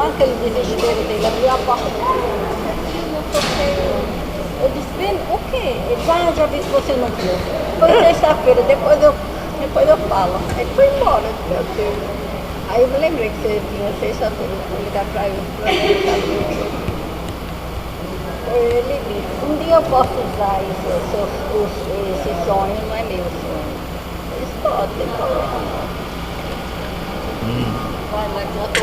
com aquele desespero dele, abriu a porta, não toquei. Eu disse, bem, o quê? Ele vai, eu já vi se você não viu. Foi sexta-feira, depois eu falo. Ele foi embora, meu Deus. Aí eu me lembrei que você tinha sexta-feira, eu vou ligar pra ele, ele disse, um dia eu posso usar esse sonho, não é meu sonho. Eu disse, pode, tem problema não. Vai, mas já tô...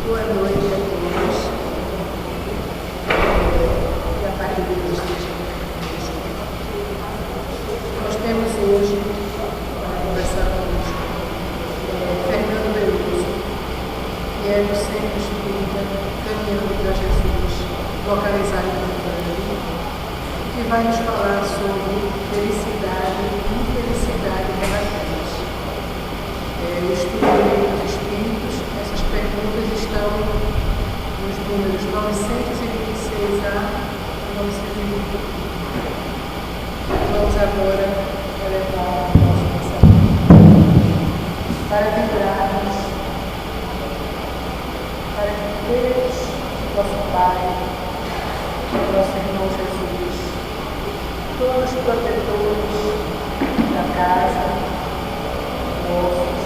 Boa noite a todos. E a partir deste dia, nós temos hoje, para conversar conosco, Fernando Veloso, que é do Centro Espírita Caminhando para Jesus, localizado em Campo, que vai nos falar sobre felicidade e infelicidade relativas. O estudo dos espíritos, essas perguntas estão nos números 926A e 928. Vamos agora elevar o nosso pensamento para vibrarmos para que Deus, nosso Pai, nosso irmão Jesus, todos os protetores da casa, nossos,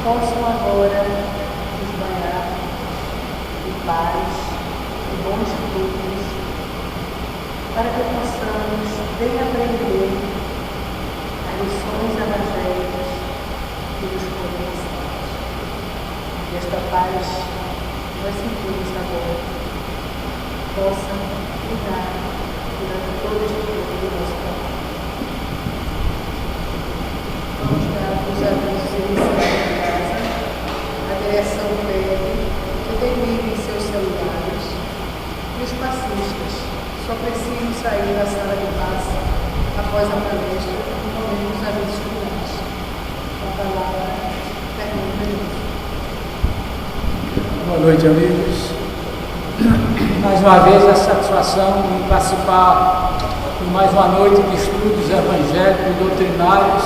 possam agora nos banhar de paz, de bons frutos, para que possamos bem aprender as lições evangélicas que nos foram ensinadas. E esta paz nós sentimos agora possa cuidar durante todo este tempo do nosso trabalho. Vamos dar os avisos iniciais de casa. A direção pede que desliguem seus celulares e os passistas só precisam sair da sala de passe após a palestra no momento dos avisos finais. A palavra Fernando Veloso. Boa noite, amigos. Mais uma vez, a satisfação de participar de mais uma noite de estudos evangélicos e doutrinários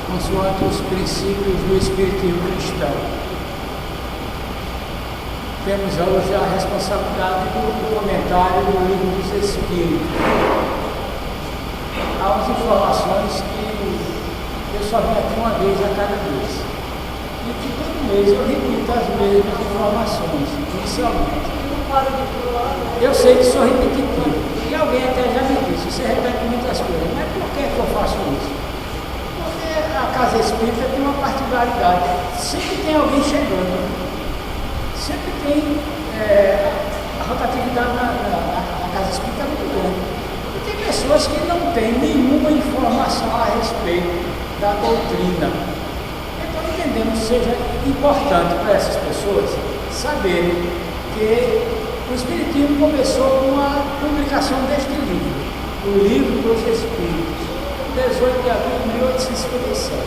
consoante os princípios do Espiritismo cristão. Temos hoje a responsabilidade do comentário do Livro dos Espíritos. Há umas informações que eu só venho aqui uma vez a cada mês. E que todo mês eu repito as mesmas informações, inicialmente. Eu sei que sou repetitivo. E alguém até já me disse, você repete muitas coisas. Mas por que eu faço isso? A casa espírita tem uma particularidade, sempre tem alguém chegando, sempre tem a rotatividade na casa espírita é muito grande. E tem pessoas que não têm nenhuma informação a respeito da doutrina. Então entendemos que seja importante para essas pessoas saberem que o Espiritismo começou com a publicação deste livro, o Livro dos Espíritos. 18 de abril de 1857.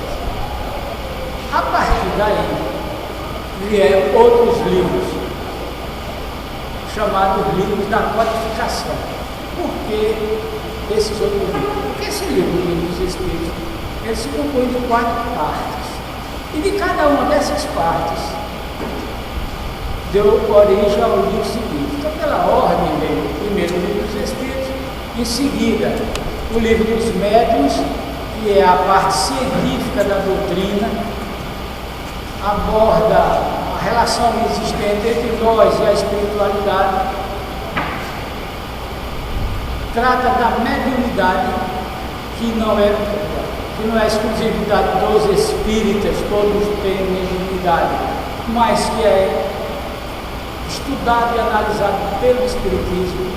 A partir daí, vieram outros livros, chamados livros da codificação. Por que esses outros livros? Porque esse livro, o Livro dos Espíritos, ele se compõe de 4 partes. E de cada uma dessas partes deu origem ao livro seguinte. Então, pela ordem, veio primeiro o Livro dos Espíritos, em seguida o Livro dos Médiuns, que é a parte científica da doutrina, aborda a relação existente entre nós e a espiritualidade, trata da mediunidade, que não é exclusividade dos espíritas, todos têm mediunidade, mas que é estudado e analisado pelo Espiritismo.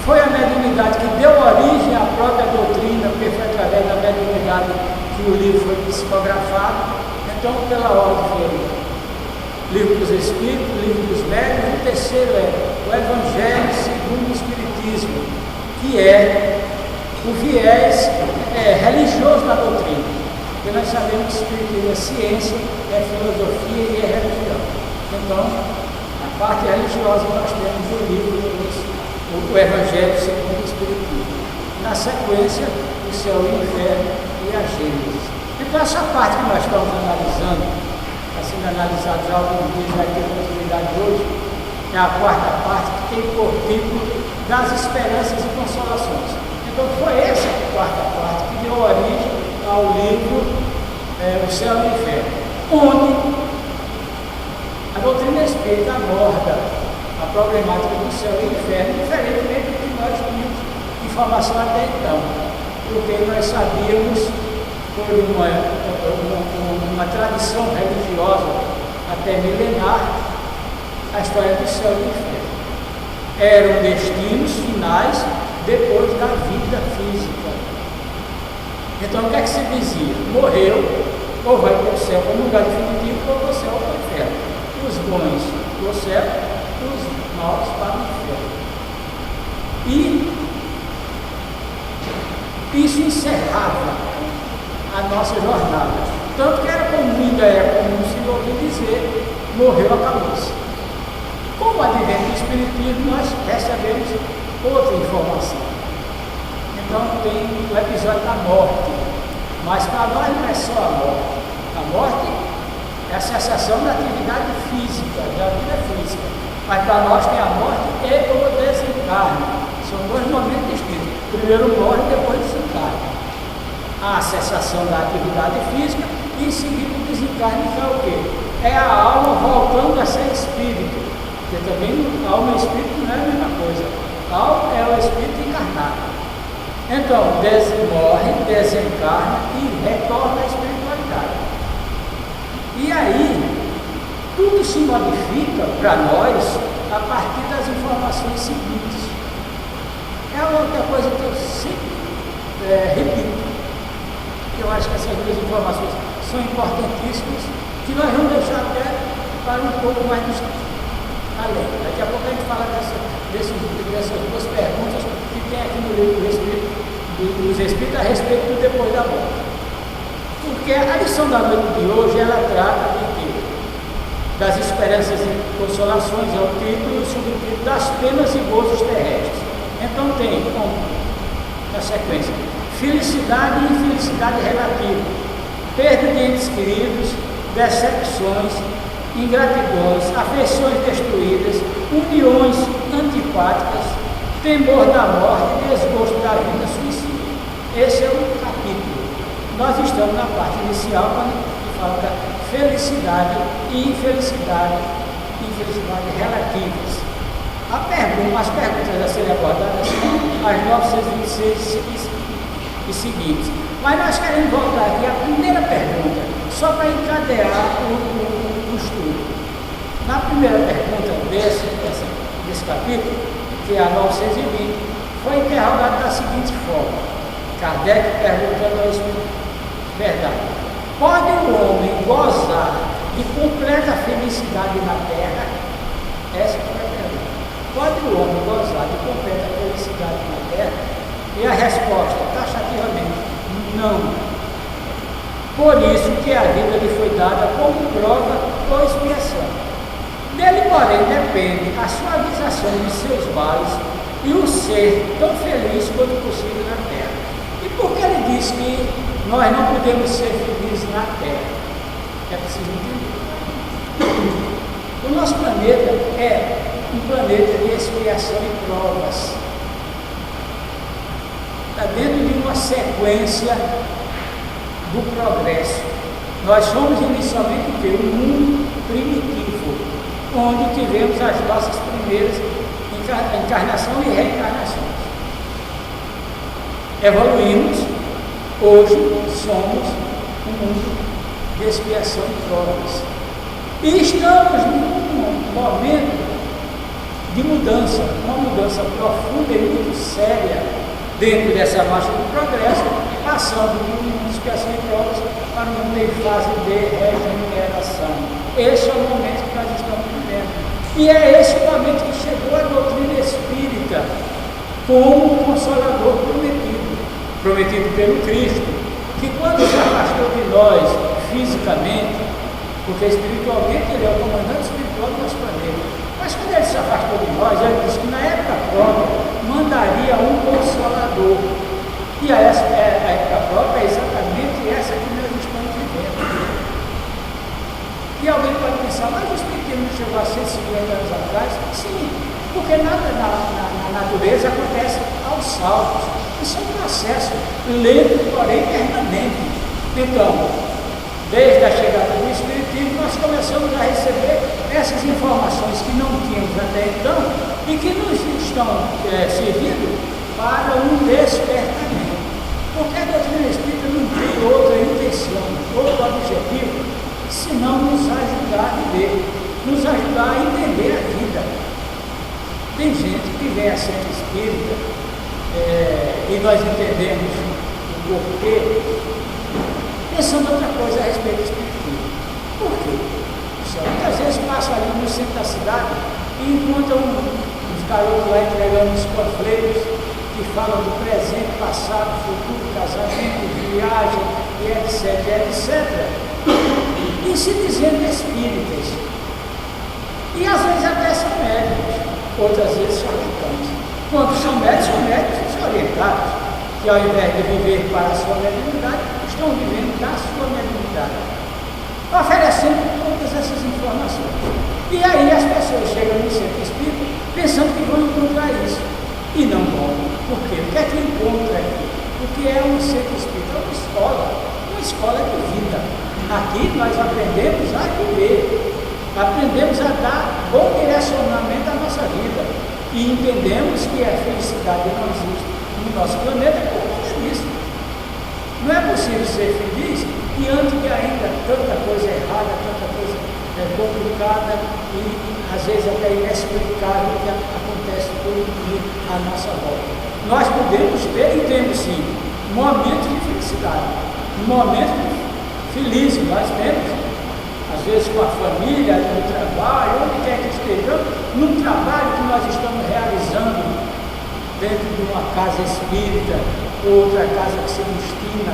Foi a mediunidade que deu origem à própria doutrina, porque foi através da mediunidade que o livro foi psicografado. Então, pela ordem veio o Livro dos Espíritos, o Livro dos Médiuns, e o terceiro é o Evangelho segundo o Espiritismo, que é o viés religioso da doutrina. Porque nós sabemos que o Espiritismo é ciência, é filosofia e é religião. Então, a parte religiosa nós temos o livro o Evangelho segundo o Espiritismo. Na sequência, o Céu e o Inferno e a Gênesis. Então, essa parte que nós estamos analisando, está sendo analisada já há alguns dias, vai ter continuidade hoje, é a quarta parte que tem por título das esperanças e consolações. Então, foi essa quarta parte que deu origem ao livro O Céu e o Inferno, onde a doutrina espírita aborda a problemática do céu e do inferno, diferentemente do que nós tínhamos informação até então, porque nós sabíamos, por uma tradição religiosa até milenar, a história do céu e do inferno. Eram destinos finais depois da vida física. Então, o que é que se dizia? Morreu, ou vai para o céu como lugar definitivo, ou para o céu ou para o inferno. Os bons para o céu, os maus para o inferno. E isso encerrava a nossa jornada. Tanto que era comum, ainda é comum se ouvir dizer, morreu, acabou-se. Como advento do Espiritismo, nós recebemos outra informação. Então tem o episódio da morte, mas para nós não é só a morte. A morte é a cessação da atividade física, da vida física. Mas para nós tem a morte e o desencarne. São 2 momentos distintos. Primeiro morre e depois desencarne. A cessação da atividade física e em seguida o desencarne, que é o quê? É a alma voltando a ser espírito. Porque também alma e espírito não é a mesma coisa. A alma é o espírito encarnado. Então, morre, desencarna e retorna à espiritualidade. E aí, tudo se modifica para nós a partir das informações seguintes. É outra coisa que eu sempre repito. Eu acho que essas 2 informações são importantíssimas, que nós vamos deixar até para um pouco mais além. Daqui a pouco a gente fala dessas 2 perguntas que tem aqui no livro dos Espíritos a respeito do depois da morte. Porque a lição da noite de hoje, ela trata de quê? Das esperanças e consolações, é o título, o subtítulo das penas e gozos terrestres. Então tem, na sequência, felicidade e infelicidade relativa, perda de entes queridos, decepções, ingratidões, afeições destruídas, uniões antipáticas, temor da morte e desgosto da vida suicida. Esse é o capítulo. Nós estamos na parte inicial, quando fala da felicidade e infelicidade relativas. As perguntas a serem abordadas são as 926 e seguintes. Mas nós queremos voltar aqui à primeira pergunta, só para encadear o estudo. Na primeira pergunta desse capítulo, que é a 920, foi interrogado da seguinte forma. Kardec perguntando ao Espírito: verdade, pode o homem gozar de completa felicidade na Terra? Essa foi a pergunta. Pode o homem gozar de completa felicidade na Terra? E a resposta, taxativamente, não. Por isso que a vida lhe foi dada como prova ou expiação. Dele, porém, depende a suavização de seus males e o ser tão feliz quanto possível na terra. E por que ele diz que nós não podemos ser felizes na terra? É preciso entender. O nosso planeta é um planeta de expiação e provas. Está dentro de uma sequência do progresso. Nós somos inicialmente um mundo primitivo, onde tivemos as nossas primeiras encarnação e reencarnações. Evoluímos, hoje somos um mundo de expiação e provas. E estamos num momento de mudança, uma mudança profunda e muito séria dentro dessa marcha do progresso, passando de um mundo de expiação e provas para um mundo em fase de regeneração. Esse é o momento que nós estamos vivendo. E é esse o momento que chegou a doutrina espírita como consolador prometido pelo Cristo, que quando se afastou de nós fisicamente, porque espiritualmente ele é o comandante espiritual do nosso planeta, mas quando ele se afastou de nós, ele disse que na época própria mandaria um consolador. E a época própria é exatamente essa que nós estamos vivendo. E alguém pode pensar, mas o Espiritismo chegou a 150 anos atrás? Sim, porque nada na natureza acontece aos saltos. Isso é um processo lento, porém permanente. Então, desde a chegada do Espiritismo, nós começamos a receber essas informações que não tínhamos até então e que nos estão servindo para um despertamento. Porque a doutrina espírita não tem outra intenção, outro objetivo, senão nos ajudar a viver, nos ajudar a entender a vida. Tem gente que vem a ser espírita e nós entendemos o porquê, pensando outra coisa a respeito do espiritismo. Por quê? Muitas vezes passam ali no centro da cidade e encontram uns garotos lá entregando uns panfletos que falam do presente, passado, futuro, casamento, viagem, e etc. E se dizendo espíritas. E às vezes até são médicos, outras vezes são orientados. Quando são médicos, são orientados, que ao invés de viver para a sua mediunidade, estão vivendo da sua mediunidade, oferecendo todas essas informações. E aí as pessoas chegam no centro espírita pensando que vão encontrar isso. E não vão. Por quê? O que é que encontra aqui? O que é um centro espírita? É uma escola de vida. Aqui nós aprendemos a viver, aprendemos a dar bom direcionamento à nossa vida e entendemos que a felicidade não existe no nosso planeta por conta disso. Não é possível ser feliz diante de ainda tanta coisa errada, tanta coisa complicada e às vezes até inexplicável que acontece todo dia à nossa volta. Nós podemos ter, e temos sim, momentos de felicidade, momentos felizes, nós temos, às vezes com a família, no trabalho, onde quer que estejamos, num trabalho que nós estamos realizando dentro de uma casa espírita, outra casa que se destina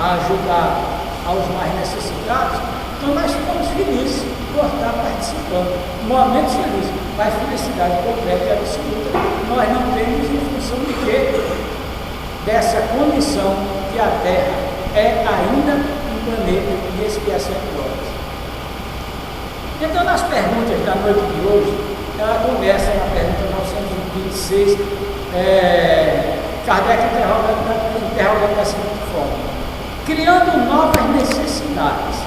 a ajudar aos mais necessitados. Então nós ficamos felizes por estar participando, momentos felizes, mas felicidade completa e absoluta nós não temos em função de quê? Dessa condição que a Terra é ainda um planeta de expiação e provas. Então nas perguntas da noite de hoje, ela começa na pergunta 926, Kardec interrogando da seguinte forma: criando novas necessidades,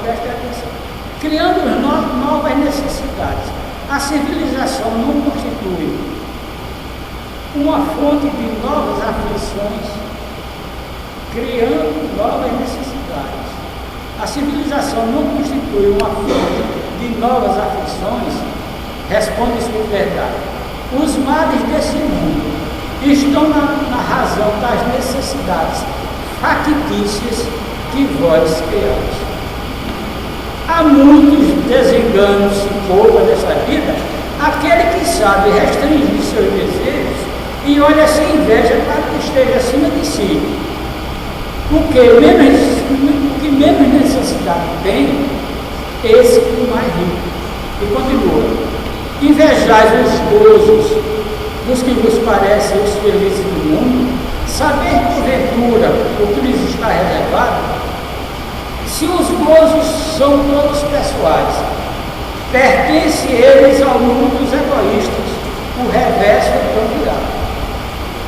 preste atenção, criando novas necessidades, a civilização não constitui uma fonte de novas aflições, criando novas necessidades. A civilização não constitui uma fonte de novas aflições, responde com verdade. Os males desse mundo estão na razão das necessidades factícias que vós criaste. Há muitos desenganos e culpa nessa vida, aquele que sabe restringir seus desejos e olha sem inveja para o que esteja acima de si. O que menos necessidade tem, esse o mais rico. E continua: invejais os gozos dos que vos parecem os felizes do mundo, saber porventura o que lhes está reservado? Se os gozos são todos pessoais, pertencem eles ao mundo dos egoístas, o reverso então virá.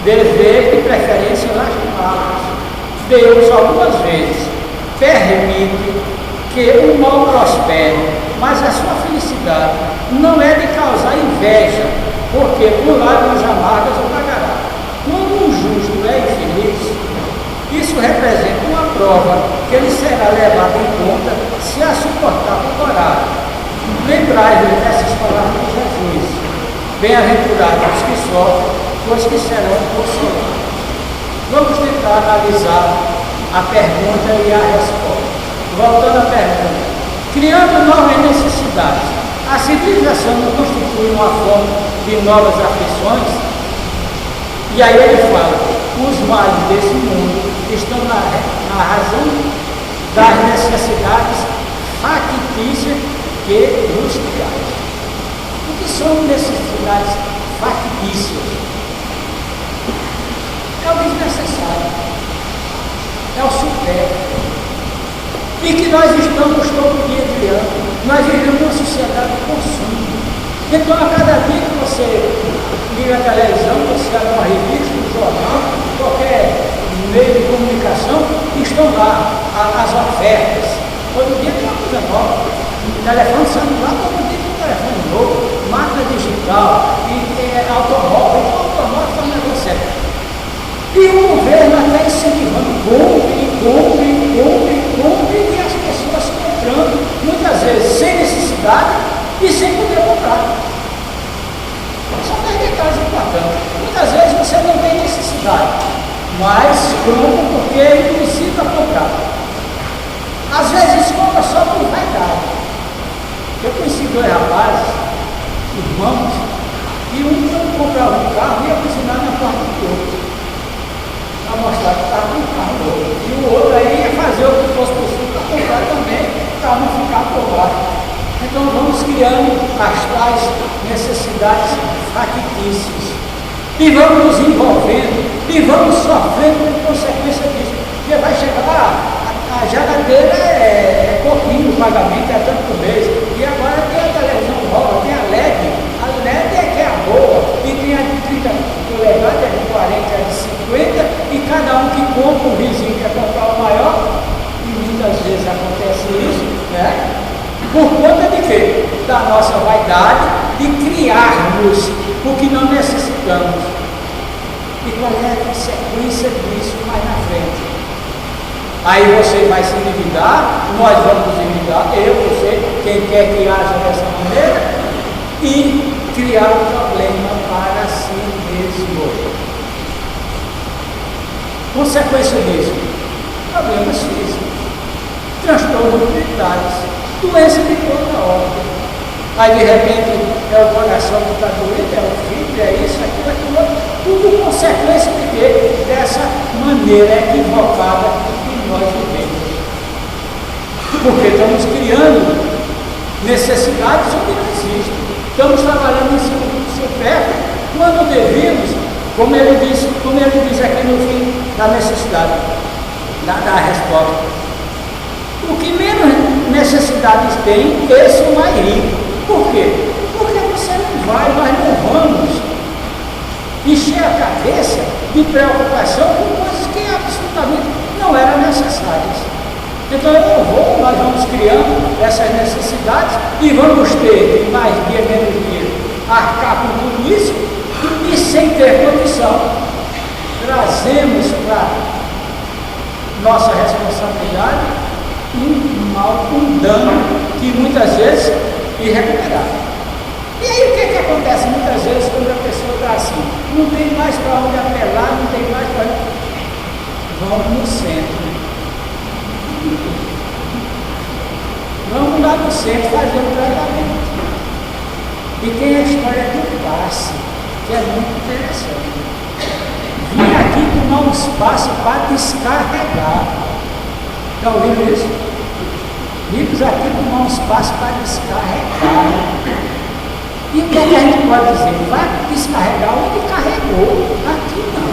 Dever de preferência lastimá-los. Deus algumas vezes permite que o mal prospere, mas a sua felicidade não é de causar inveja, porque por lágrimas amargas o pagará. Quando um justo é infeliz, isso representa uma prova que ele será levado em conta se a suportar com coragem. Lembrai-vos dessas palavras de Jesus: bem-aventurados os que sofrem, pois que serão consolados. Vamos tentar analisar a pergunta e a resposta. Voltando à pergunta: criando novas necessidades, a civilização não constitui uma fonte de novas aflições? E aí ele fala: os males desse mundo estão na razão das necessidades factícias que nos criaram. O que são necessidades factícias? É o desnecessário, é o supérfluo, e que nós estamos todo dia criando. Nós vivemos uma sociedade de consumo. Então, a cada dia que você liga a televisão, você abre uma revista, um jornal, qualquer meio de comunicação, estão lá as ofertas. Todo dia tem uma coisa nova. Telefone celular, todo dia tem um telefone novo, máquina digital, e automóvel. Então, automóvel é um negócio sério. E o governo até incentivando compre, e as pessoas comprando, muitas vezes sem necessidade e sem poder comprar. Só tem detalhes importantes. Muitas vezes você não tem necessidade, mas compra porque é impossível comprar. Às vezes compra só por vaidade. Eu conheci dois rapazes, irmãos, e um quando comprava um carro ia buzinar na porta do outro, para mostrar que estava com um carro novo. E o outro aí ia fazer o que fosse possível para comprar também, para não ficar por baixo. Então vamos criando as tais necessidades factícias. E vamos nos envolvendo, e vamos sofrendo com consequência disso. Porque vai chegar lá, a geladeira é pouquinho o pagamento, é tanto por mês. E agora tem a televisão nova, tem a LED. A LED é que é a boa, e tem a de 30 polegadas, a de 40, a de 50, e cada um que compra, o vizinho quer comprar o maior, e muitas vezes acontece isso, né? Por conta de quê? Da nossa vaidade de criarmos o que não necessitamos. E qual é a consequência disso mais na frente? Aí você vai se endividar, nós vamos nos endividar, eu, você, quem quer que haja dessa maneira, e criar um problema para si mesmo. Consequência disso: problemas físicos, transtornos mentais, doença de toda ordem. Aí de repente é o coração que está doendo, é o filho, é isso, aquilo, aquilo outro. Tudo consequência de quê? Dessa maneira equivocada que nós vivemos. Porque estamos criando necessidades onde não existem. Estamos trabalhando em cima do supérfluo, quando devíamos, como ele diz aqui no fim da necessidade, da resposta. O que menos necessidades tem, esse é o mais rico. Por quê? Porque você não vai, nós não vamos encher a cabeça de preocupação com coisas que absolutamente não eram necessárias. Então nós vamos criando essas necessidades e vamos ter mais dia, menos dia, arcar com tudo isso e sem ter condição. Trazemos para nossa responsabilidade um mal, um dano que muitas vezes é irrecuperável. E aí o que acontece muitas vezes quando a pessoa está assim? Não tem mais para onde apelar, não tem mais para onde... Vamos no centro. Vamos lá no centro fazer um tratamento. E tem a história do passe, que é muito interessante. Vim aqui tomar um espaço para descarregar. Já ouviram isso? Vimos aqui tomar um espaço para descarregar. E o que a gente pode dizer? Vai descarregar onde carregou. Aqui não.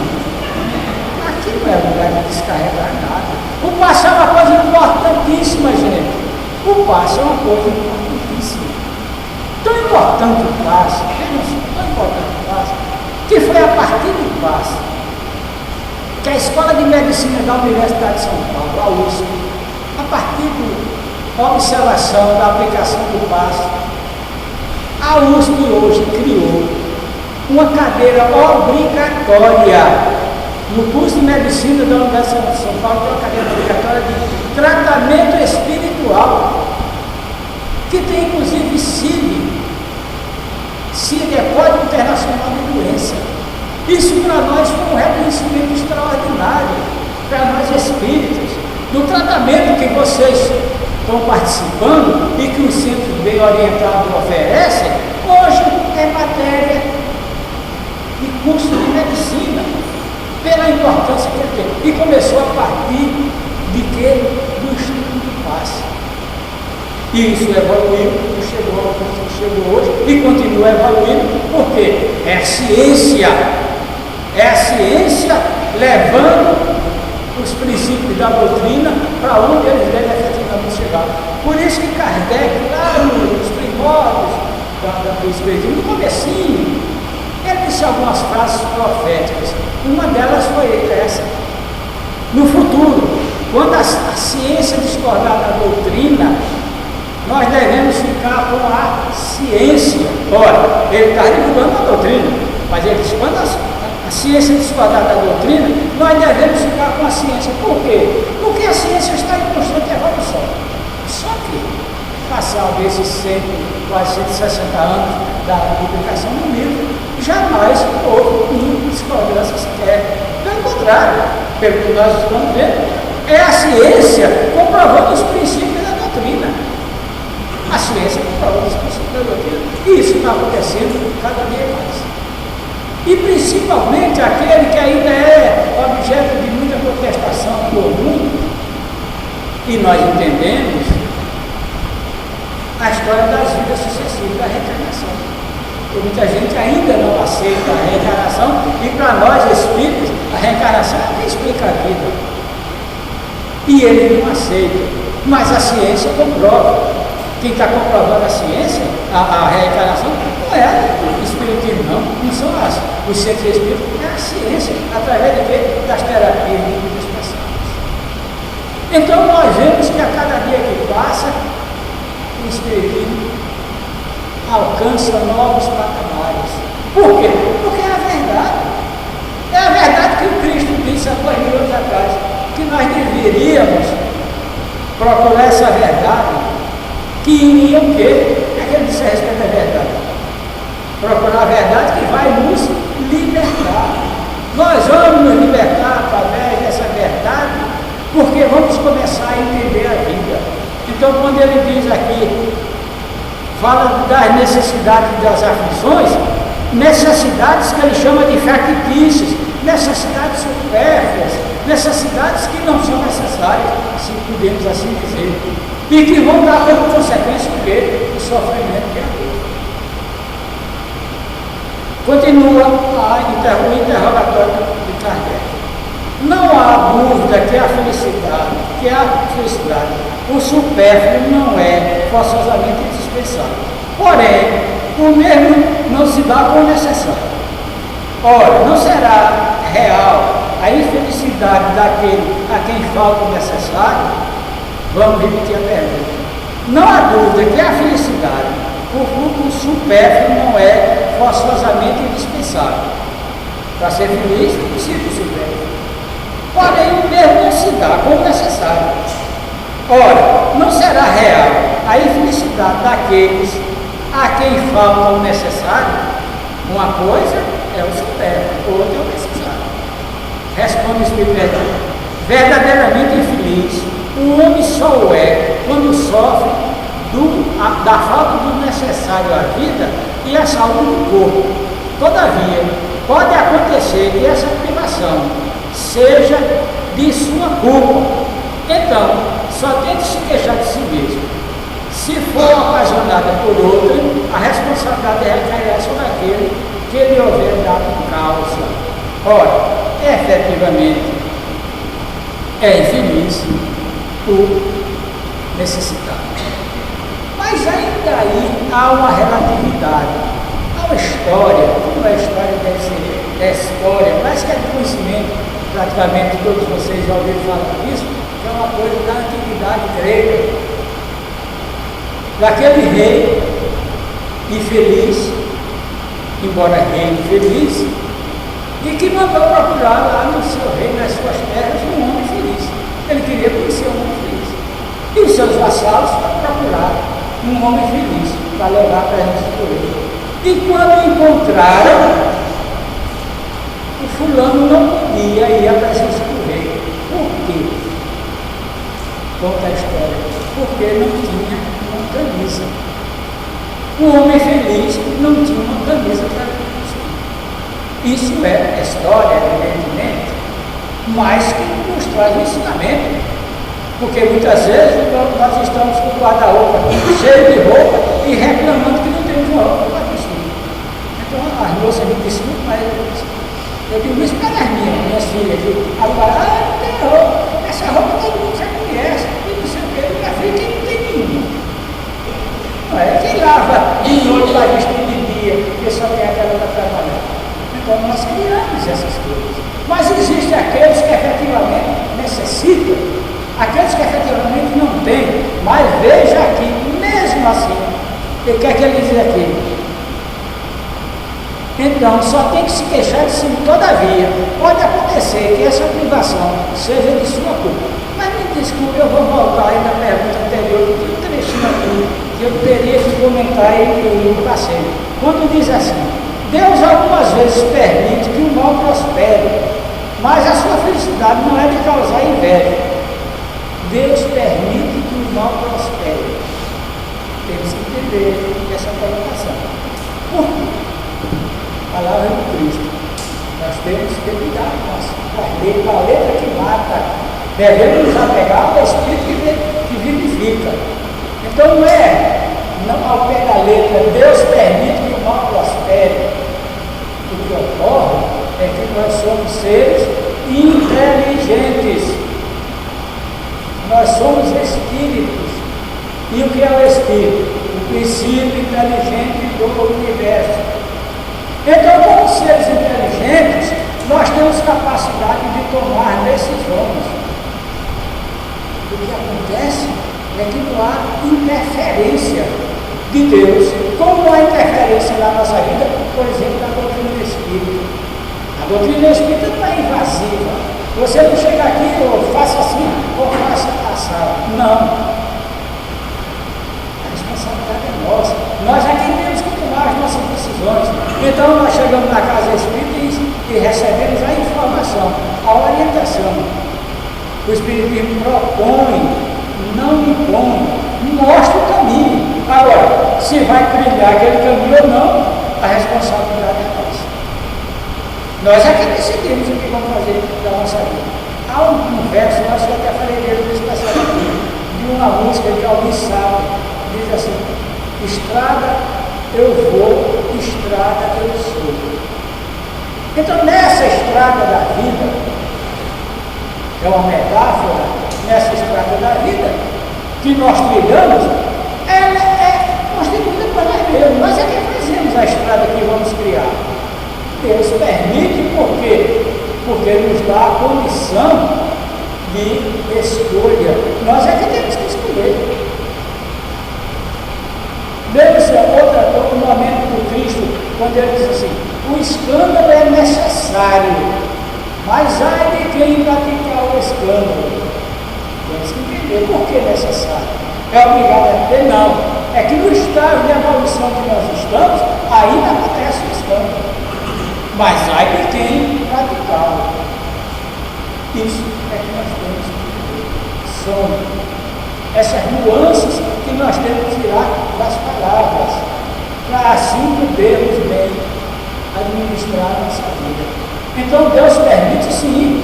Aqui não é lugar de descarregar nada. O passo é uma coisa importantíssima, gente. O passo é uma coisa importantíssima. Tão importante o passo, tão importante o passo, que foi a partir do passo que a Escola de Medicina da Universidade de São Paulo, a USP, a partir da observação da aplicação do passo, a USP hoje criou uma cadeira obrigatória no curso de Medicina da Universidade de São Paulo, que é uma cadeira obrigatória de tratamento espiritual, que tem inclusive CID é Código Internacional de Doença. Isso para nós foi um reconhecimento extraordinário, para nós espíritas, do tratamento que vocês estão participando e que os centros bem orientados oferecem, hoje é matéria de curso de medicina, pela importância que ele tem. E começou a partir de quê? Do estudo do passe. E isso evoluiu, chegou ao ponto que chegou hoje e continua evoluindo, porque é a ciência levando os princípios da doutrina para onde eles devem efetivamente chegar. Por isso que Kardec, lá nos primórdios do Espiritismo, no comecinho, ele disse algumas frases proféticas. Uma delas foi essa: no futuro, quando a ciência discordar da doutrina, nós devemos ficar com a ciência. Ora, ele está divulgando a doutrina, mas ele diz: quando a ciência discordar da doutrina, nós devemos ficar com a ciência. Por quê? Porque a ciência está em constante evolução. Só que, passado esses 100, quase 160 anos da publicação do livro, jamais houve uma discordância sequer. Pelo contrário, pelo que nós estamos vendo, é a ciência comprovando os princípios da doutrina. A ciência comprovando os princípios da doutrina. E isso está acontecendo cada dia mais. E principalmente aquele que ainda é objeto de muita contestação por mundo, e nós entendemos a história das vidas sucessivas, da reencarnação. Porque muita gente ainda não aceita a reencarnação, e para nós espíritos, a reencarnação é que explica a vida. E ele não aceita, mas a ciência comprova. Quem está comprovando a ciência, a reencarnação, não é o espiritismo, não são os centros espíritas, é a ciência, através de quê? Das terapias de muitas pessoas. Então nós vemos que a cada dia que passa, o espiritismo alcança novos patamares. Por quê? Porque é a verdade. É a verdade que o Cristo disse há 2000 anos atrás, que nós deveríamos procurar essa verdade, que iria o quê? É que ele disse a respeito da verdade. Procurar a verdade que vai nos libertar. Nós vamos nos libertar através dessa verdade, porque vamos começar a entender a vida. Então, quando ele diz aqui, fala das necessidades e das aflições, necessidades que ele chama de factícias, necessidades supérfluas, necessidades que não são necessárias, se podemos assim dizer, e que vão dar como consequência o quê? O sofrimento que é a vida. Continua o interrogatório de Kardec. Não há dúvida que a felicidade, o supérfluo não é forçosamente indispensável. Porém, o mesmo não se dá com o necessário. Ora, não será real a infelicidade daquele a quem falta o necessário? Vamos repetir a pergunta. Não há dúvida que a felicidade, o supérfluo não é forçosamente indispensável. Para ser feliz, precisa do supérfluo. Porém, o mesmo não se dá como necessário. Ora, não será real a infelicidade daqueles a quem falta o necessário? Uma coisa é o supérfluo, outra é o necessário. Responde o Espírito verdadeiramente infeliz. O homem só o é quando sofre da falta do necessário à vida e à saúde do corpo. Todavia, pode acontecer que essa privação seja de sua culpa. Então, só tem que se queixar de si mesmo. Se for ocasionada por outra, a responsabilidade recairá sobre aquele que lhe houver dado causa. Ora, efetivamente, é infeliz o necessitado. Mas ainda aí há uma relatividade. Há uma história, como a história deve ser, é história, mas que é de conhecimento, praticamente todos vocês já ouviram falar disso, que é uma coisa da antiguidade grega. Daquele rei infeliz, embora rei infeliz, e que mandou procurar lá no seu reino, nas suas terras, um homem feliz. Ele queria conhecer um homem feliz. E os seus vassalos foram procurar um homem feliz para levar para a presença do rei. E quando encontraram, o fulano não podia ir à presença do rei. Por quê? Conta a história. Porque não tinha uma camisa. O homem feliz não tinha uma camisa para vestir. Isso é história, evidentemente, mas que nos traz um ensinamento. Porque muitas vezes nós estamos com o guarda-roupa cheio de roupa e reclamando que não temos uma roupa para vestir. Então as moças me dizem muito mais. Eu digo isso para as minhas filhas. Agora, não tem roupa. Essa roupa todo mundo já conhece. E não sei o que, minha filha que não tem nenhuma. Não é? Quem lava de noite para vestir de dia, porque só tem aquela para trabalhar. Então nós criamos essas coisas. Mas existem aqueles que efetivamente necessitam. Aqueles que efetivamente não têm, mas veja aqui, mesmo assim, o que é que ele diz aqui? Então, só tem que se queixar de si, todavia, pode acontecer que essa privação seja de sua culpa. Mas me desculpe, eu vou voltar aí na pergunta anterior, tem um trechinho aqui, que eu teria que comentar e eu não passei. Quando diz assim, Deus algumas vezes permite que o mal prospere, mas a sua felicidade não é de causar inveja. Deus permite que o mal prospere. Temos que entender essa colocação. Por quê? A palavra do Cristo. Nós temos que cuidar com a letra que mata. Devemos nos apegar ao Espírito que vivifica. Então não ao pé da letra, Deus permite que o mal prospere. O que ocorre é que nós somos seres inteligentes. Nós somos espíritos. E o que é o espírito? O princípio inteligente do universo. Então, como seres inteligentes, nós temos capacidade de tomar decisões. O que acontece é que não há interferência de Deus. Como não há interferência na nossa vida, por exemplo, na doutrina espírita. A doutrina espírita não é invasiva. Você não chega aqui ou faça assim ou faça assado. Não. A responsabilidade é nossa. Nós aqui temos que tomar as nossas decisões. Então nós chegamos na casa espírita e recebemos a informação, a orientação. O Espiritismo propõe, não impõe, mostra o caminho. Agora, se vai trilhar aquele caminho ou não, a responsabilidade é nossa. Nós é que decidimos o que vamos fazer da nossa vida. Há um verso, eu acho que até falei dele no especial aqui, de uma música de Alvin Salvo, diz assim, estrada eu vou, estrada eu sou. Então nessa estrada da vida, é uma metáfora, nessa estrada da vida, que nós trilhamos, ela é constituída por nós mesmos. Nós é que fazemos a estrada que vamos criar. Deus permite porque nos dá a condição de escolha. Nós é que temos que escolher. Veja outro momento do Cristo, quando ele diz assim, o escândalo é necessário, mas ai de quem praticar o escândalo. Temos que entender por que é necessário. É obrigado a ter? Não. É que no estágio de evolução que nós estamos, ainda acontece o escândalo. Mas ai de quem praticá-lo. Isso é que nós temos que ver. São essas nuances que nós temos que tirar das palavras, para assim podermos bem administrar a nossa vida. Então Deus permite sim.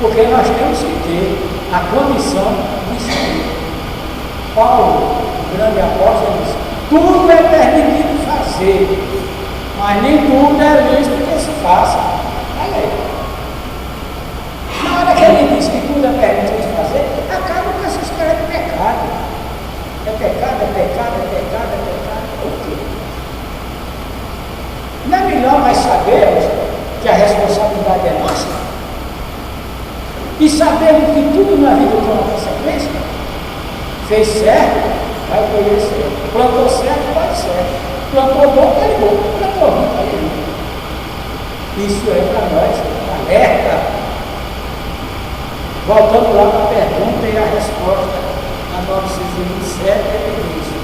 Porque nós temos que ter a condição de espírito. Paulo, o grande apóstolo, diz: tudo é permitido fazer, mas nem tudo é lícito que se faça. Olha aí. Na hora que ele diz que tudo é permitido fazer, acaba com essa história de pecado. É pecado, é pecado, é pecado, é pecado. O quê? Não é melhor nós sabermos que a responsabilidade é nossa? E sabermos que tudo na vida tem uma consequência? Fez certo, vai colher certo. Plantou certo, vai certo. Plantou bom, vai bom. Plantou ruim, vai ruim. Isso é para nós um alerta. Voltando lá para a pergunta e a resposta a 927 é isso.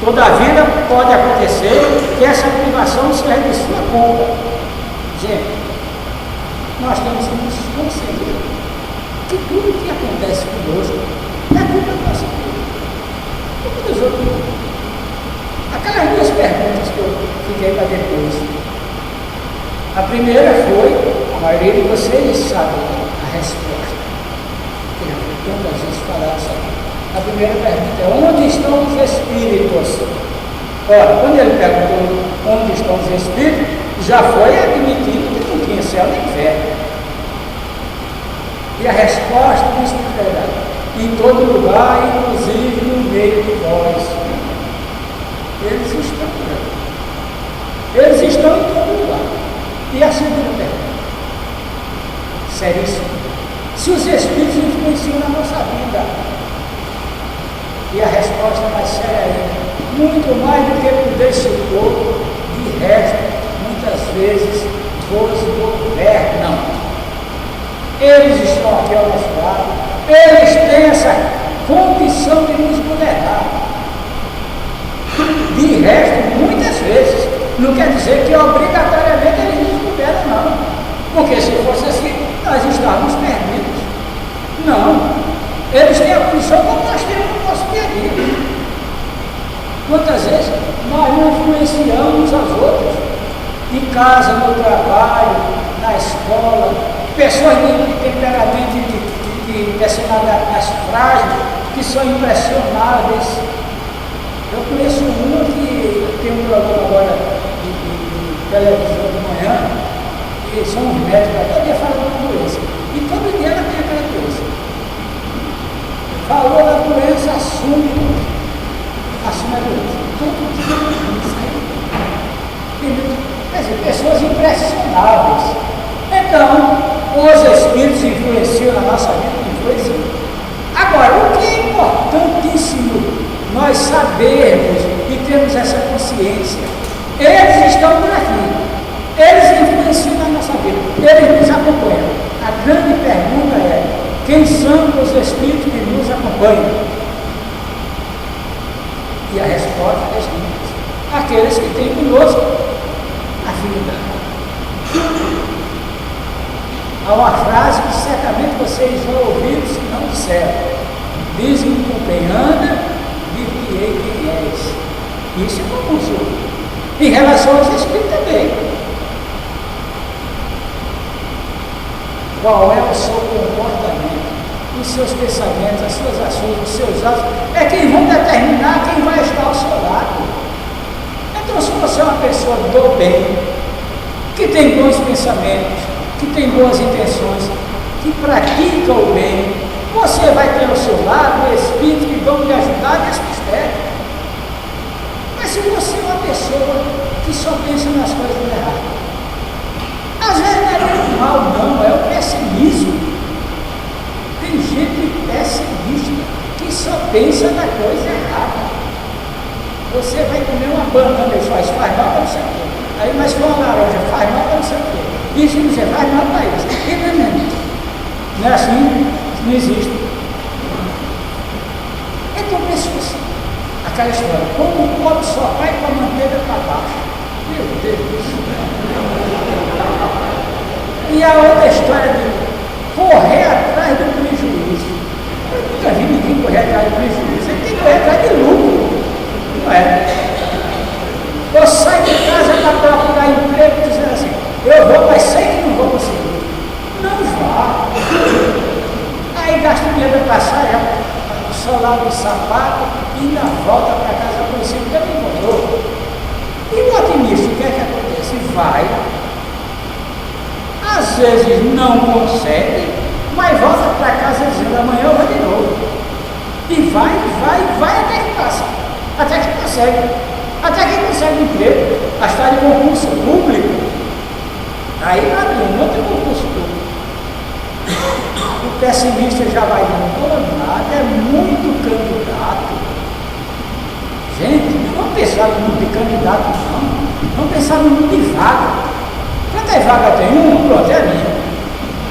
Todavia pode acontecer que essa privação seja de sua culpa. Gente, nós temos que nos conceder que tudo que acontece conosco é culpa nossa. Culpa dos outros. Aquelas duas perguntas que eu fiquei para depois. A primeira foi, a maioria de vocês sabe a resposta. Que já foi tantas vezes falado isso aqui. A primeira pergunta é: onde estão os espíritos? Ora, quando ele perguntou onde estão os espíritos, já foi admitido que não tinha céu nem inferno. E a resposta do Espírito: em todo lugar, inclusive no meio de vós. Eles estão por aí. Eles estão em todo lugar. E a segunda pergunta: seríssimo. Se os Espíritos influenciam na nossa vida? E a resposta mais séria ainda: muito mais do que poder supor, de resto, muitas vezes vos governam. Eles estão aqui ao nosso lado, eles têm essa condição de nos governar. De resto, muitas vezes, não quer dizer que obrigatoriamente eles nos governam, não. Porque se fosse assim, nós estávamos perdidos. Não. Eles têm a condição como nós temos no nosso dia a dia. Quantas vezes nós não influenciamos aos outros? Em casa, no trabalho, na escola, pessoas de temperamento de personalidade mais frágil, que são impressionáveis. Eu conheço uma que tem um programa agora de televisão de manhã, que são os médicos, todo dia falando da doença. E todo dia ela tem aquela doença. Falou da doença, assume a doença. Todo dia. Entendeu? Quer dizer, pessoas impressionáveis. Então, os Espíritos influenciam na nossa vida, influenciam. Agora, o que é importantíssimo nós sabermos e termos essa consciência: eles estão por aqui, eles influenciam na nossa vida, eles nos acompanham. A grande pergunta é: quem são os Espíritos que nos acompanham? E a resposta é simples: aqueles que têm conosco afinidade. Há uma frase que certamente vocês já ouviram, se não disseram: dizem com quem anda, dir-te-ei quem és. Isso é comum, senhor. Em relação aos Espíritos também. Qual é o seu comportamento, os seus pensamentos, as suas ações, os seus atos? É quem vão determinar quem vai estar ao seu lado. Então, se você é uma pessoa do bem, que tem bons pensamentos, que tem boas intenções, que pratica o bem, você vai ter ao seu lado Espíritos que vão lhe ajudar nesse mistério. Mas se você é uma pessoa que só pensa nas coisas erradas, às vezes não é nem o mal, não, é o pessimismo. Tem gente pessimista que só pensa na coisa errada. Você vai comer uma banana e faz mal para não sei o quê. Aí, mas com uma laranja faz mal para não sei o quê. Isso não sei, faz mal para isso. Não é assim, não existe. Então, pessoas, aquela história: como o pobre só vai com a manteiga para baixo. Meu Deus. E a outra história de correr atrás do prejuízo. Eu nunca vi ninguém correr atrás do prejuízo. Ele tem que correr atrás de lucro. Não é? Eu saio de casa para procurar emprego dizendo assim: eu vou, mas sei que não vou conseguir. Não vá. ia passar o celular do sapato e na volta para casa conhecido que me encontrou. E o otimista, o que é que acontece? Vai, às vezes não consegue, mas volta para casa dizendo, amanhã eu vou de novo. E vai até que passa, até que consegue. Até que consegue emprego, a história de concurso público, aí abre um outro concurso público. O pessimista já vai dando nada, é muito candidato. Gente, não vamos pensar no número de candidato, não. Vamos pensar no número de vaga. Quantas vagas tem? Uma, pronto, é a minha.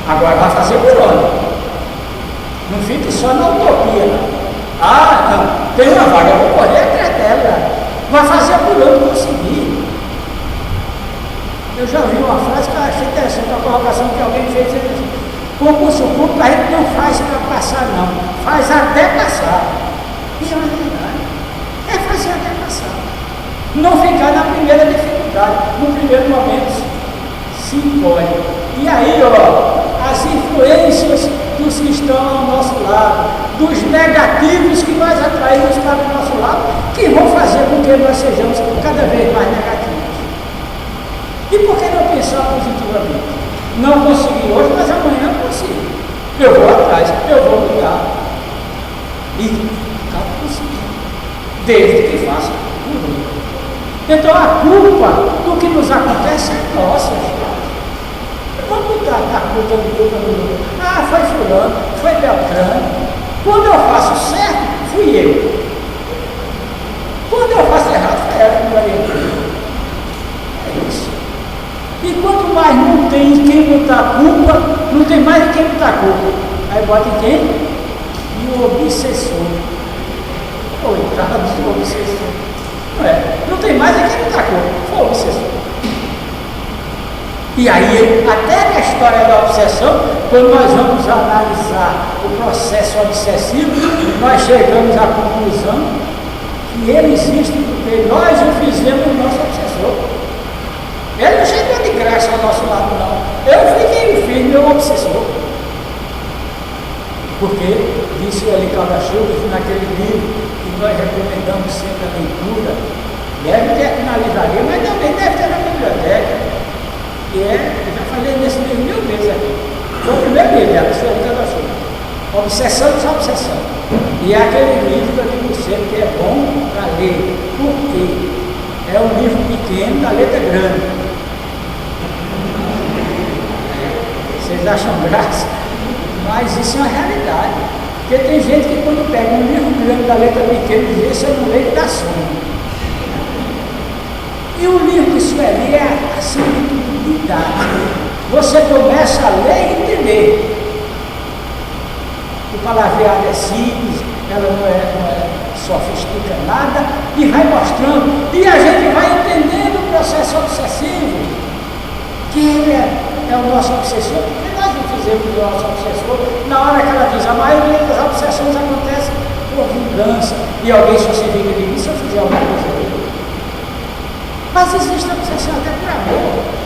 Agora vai fazer por ano. Não fique só na utopia, não. Ah, não, tem uma vaga, eu vou correr atrás dela. Vai fazer por ano conseguir. Eu já vi uma frase que eu achei interessante, a colocação que alguém fez assim, concurso público a gente não faz para passar não, faz até passar. E é verdade, é fazer até passar. Não ficar na primeira dificuldade, no primeiro momento se encolhe. E aí, ó, as influências dos que estão ao nosso lado, dos negativos que nós atraímos para o nosso lado, que vão fazer com que nós sejamos cada vez mais negativos. E por que não pensar positivamente? Não consegui hoje, mas amanhã eu consigo. Eu vou atrás, eu vou lutar. E acabo conseguindo. Desde que faça por mim. Então a culpa do que nos acontece é nossa, gente. Vamos botar a culpa do outro. Ah, foi fulano, foi Beltrano. Quando eu faço certo, fui eu. Quando eu faço errado, foi ela que me orientou. É isso. E quanto mais não tem em quem botar a culpa, não tem mais em quem botar a culpa. Aí bota em quem? E o obsessor. Coitado do obsessor. Não é? Não tem mais em quem botar a culpa. Foi o obsessor. E aí, até na história da obsessão, quando nós vamos analisar o processo obsessivo, nós chegamos à conclusão que ele existe porque nós o fizemos o nosso obsessor. Ele não chegou de graça ao nosso lado, não. Eu fui quem fiz meu obsessor. Porque, disse o Eli Caldachuga, naquele livro que nós recomendamos sempre a leitura, deve ter aqui na livraria, mas também deve ter na biblioteca. Que é, eu já falei nesse livro 1000 vezes aqui. Foi o primeiro livro, a pessoa de cada chuva. Obsessão e Obsessão. E é aquele livro que eu digo sempre que é bom para ler. Por quê? É um livro pequeno da letra grande. Vocês acham graça? Mas isso é uma realidade. Porque tem gente que quando pega um livro grande da letra pequena diz, esse eu não leio da sono. E o livro que isso é assim de didático. Você começa a ler e entender. O palavreado é simples, ela não é sofistica nada, e vai mostrando. E a gente vai entendendo o processo obsessivo, que ele é o nosso obsessor, porque nós não fizemos o nosso obsessor. Na hora que ela diz, a maioria das obsessões acontece por vingança, e alguém só se vinga de mim se eu fizer alguma coisa dele. Mas existe a obsessão até por amor.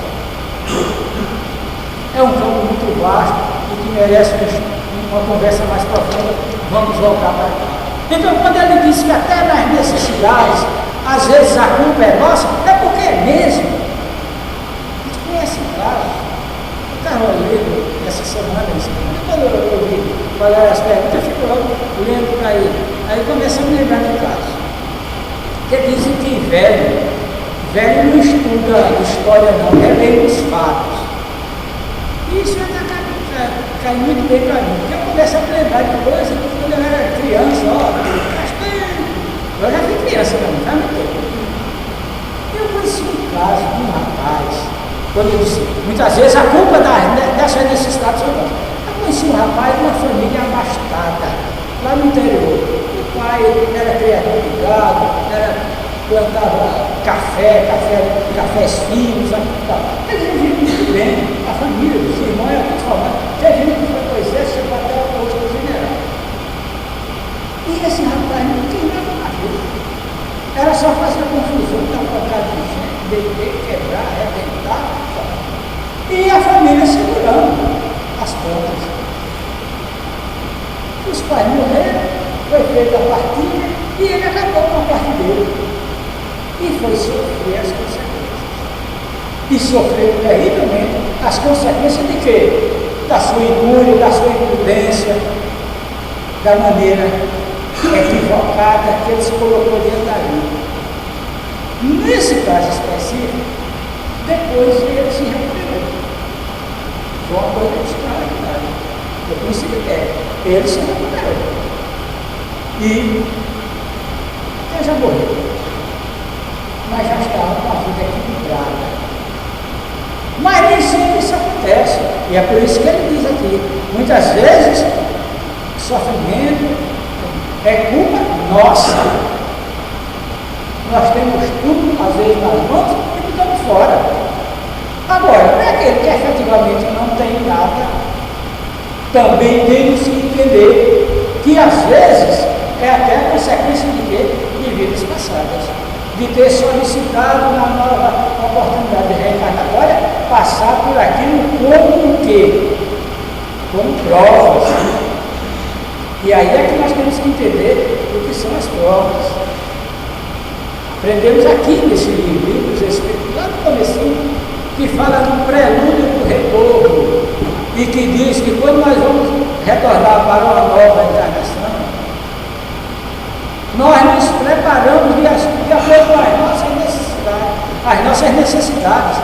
É um campo muito vasto e que merece uma conversa mais profunda. Vamos voltar para cá. Então, quando ele diz que até nas necessidades, às vezes a culpa é nossa, é porque é mesmo. A gente conhece casos. Eu estava lendo essa semana, quando eu vi qual era as perguntas, eu fico logo lendo para ele. Aí começa a me lembrar de casos. Porque dizem que velho não estuda história não, é ler os fatos. E isso cai muito bem para mim, porque eu começo a lembrar de coisas quando eu era criança, eu já fui criança também, faz muito tempo. Eu conheci um caso de um rapaz, quando eu disse, muitas vezes a culpa dessas necessidades são nossas. Eu conheci um rapaz de uma família abastada, lá no interior. O pai era criador de gado, plantava cafés finos, ele vivia muito bem, a família, os irmãos eram muito formados. Teve gente que foi para o exército, chegou até a outra general. E esse rapaz não tinha nada na vida. Era só fazer confusão, dar pancada de gente, beber, quebrar, arrebentar. E a família segurando as pontas. Os pais morreram, foi feita a partilha e ele acabou com a parte dele. E foi sofrer as consequências. E sofreu terrivelmente as consequências de quê? Da sua inúria, da sua imprudência, da maneira equivocada que ele se colocou diante da vida. Nesse caso específico, depois ele se recuperou. Foi uma coisa extraordinária. Eu consigo ter. Ele se recuperou. E ele já morreu. Mas já estava com a vida equilibrada. Mas nem sempre isso acontece. E é por isso que ele diz aqui, muitas vezes, sofrimento é culpa nossa. Nós temos tudo, às vezes, nas mãos e ficamos fora. Agora, para aquele que efetivamente não tem nada, também temos que entender que, às vezes, é até consequência de quê? De vidas passadas. De ter solicitado na nova oportunidade reencarnatória passar por aquilo como o quê? Como provas. E aí é que nós temos que entender o que são as provas. Aprendemos aqui nesse livro dos Espíritos, lá no comecinho, que fala no prelúdio do retorno e que diz que quando nós vamos retornar para uma nova encarnação, nós nos preparamos de acordo com as nossas necessidades,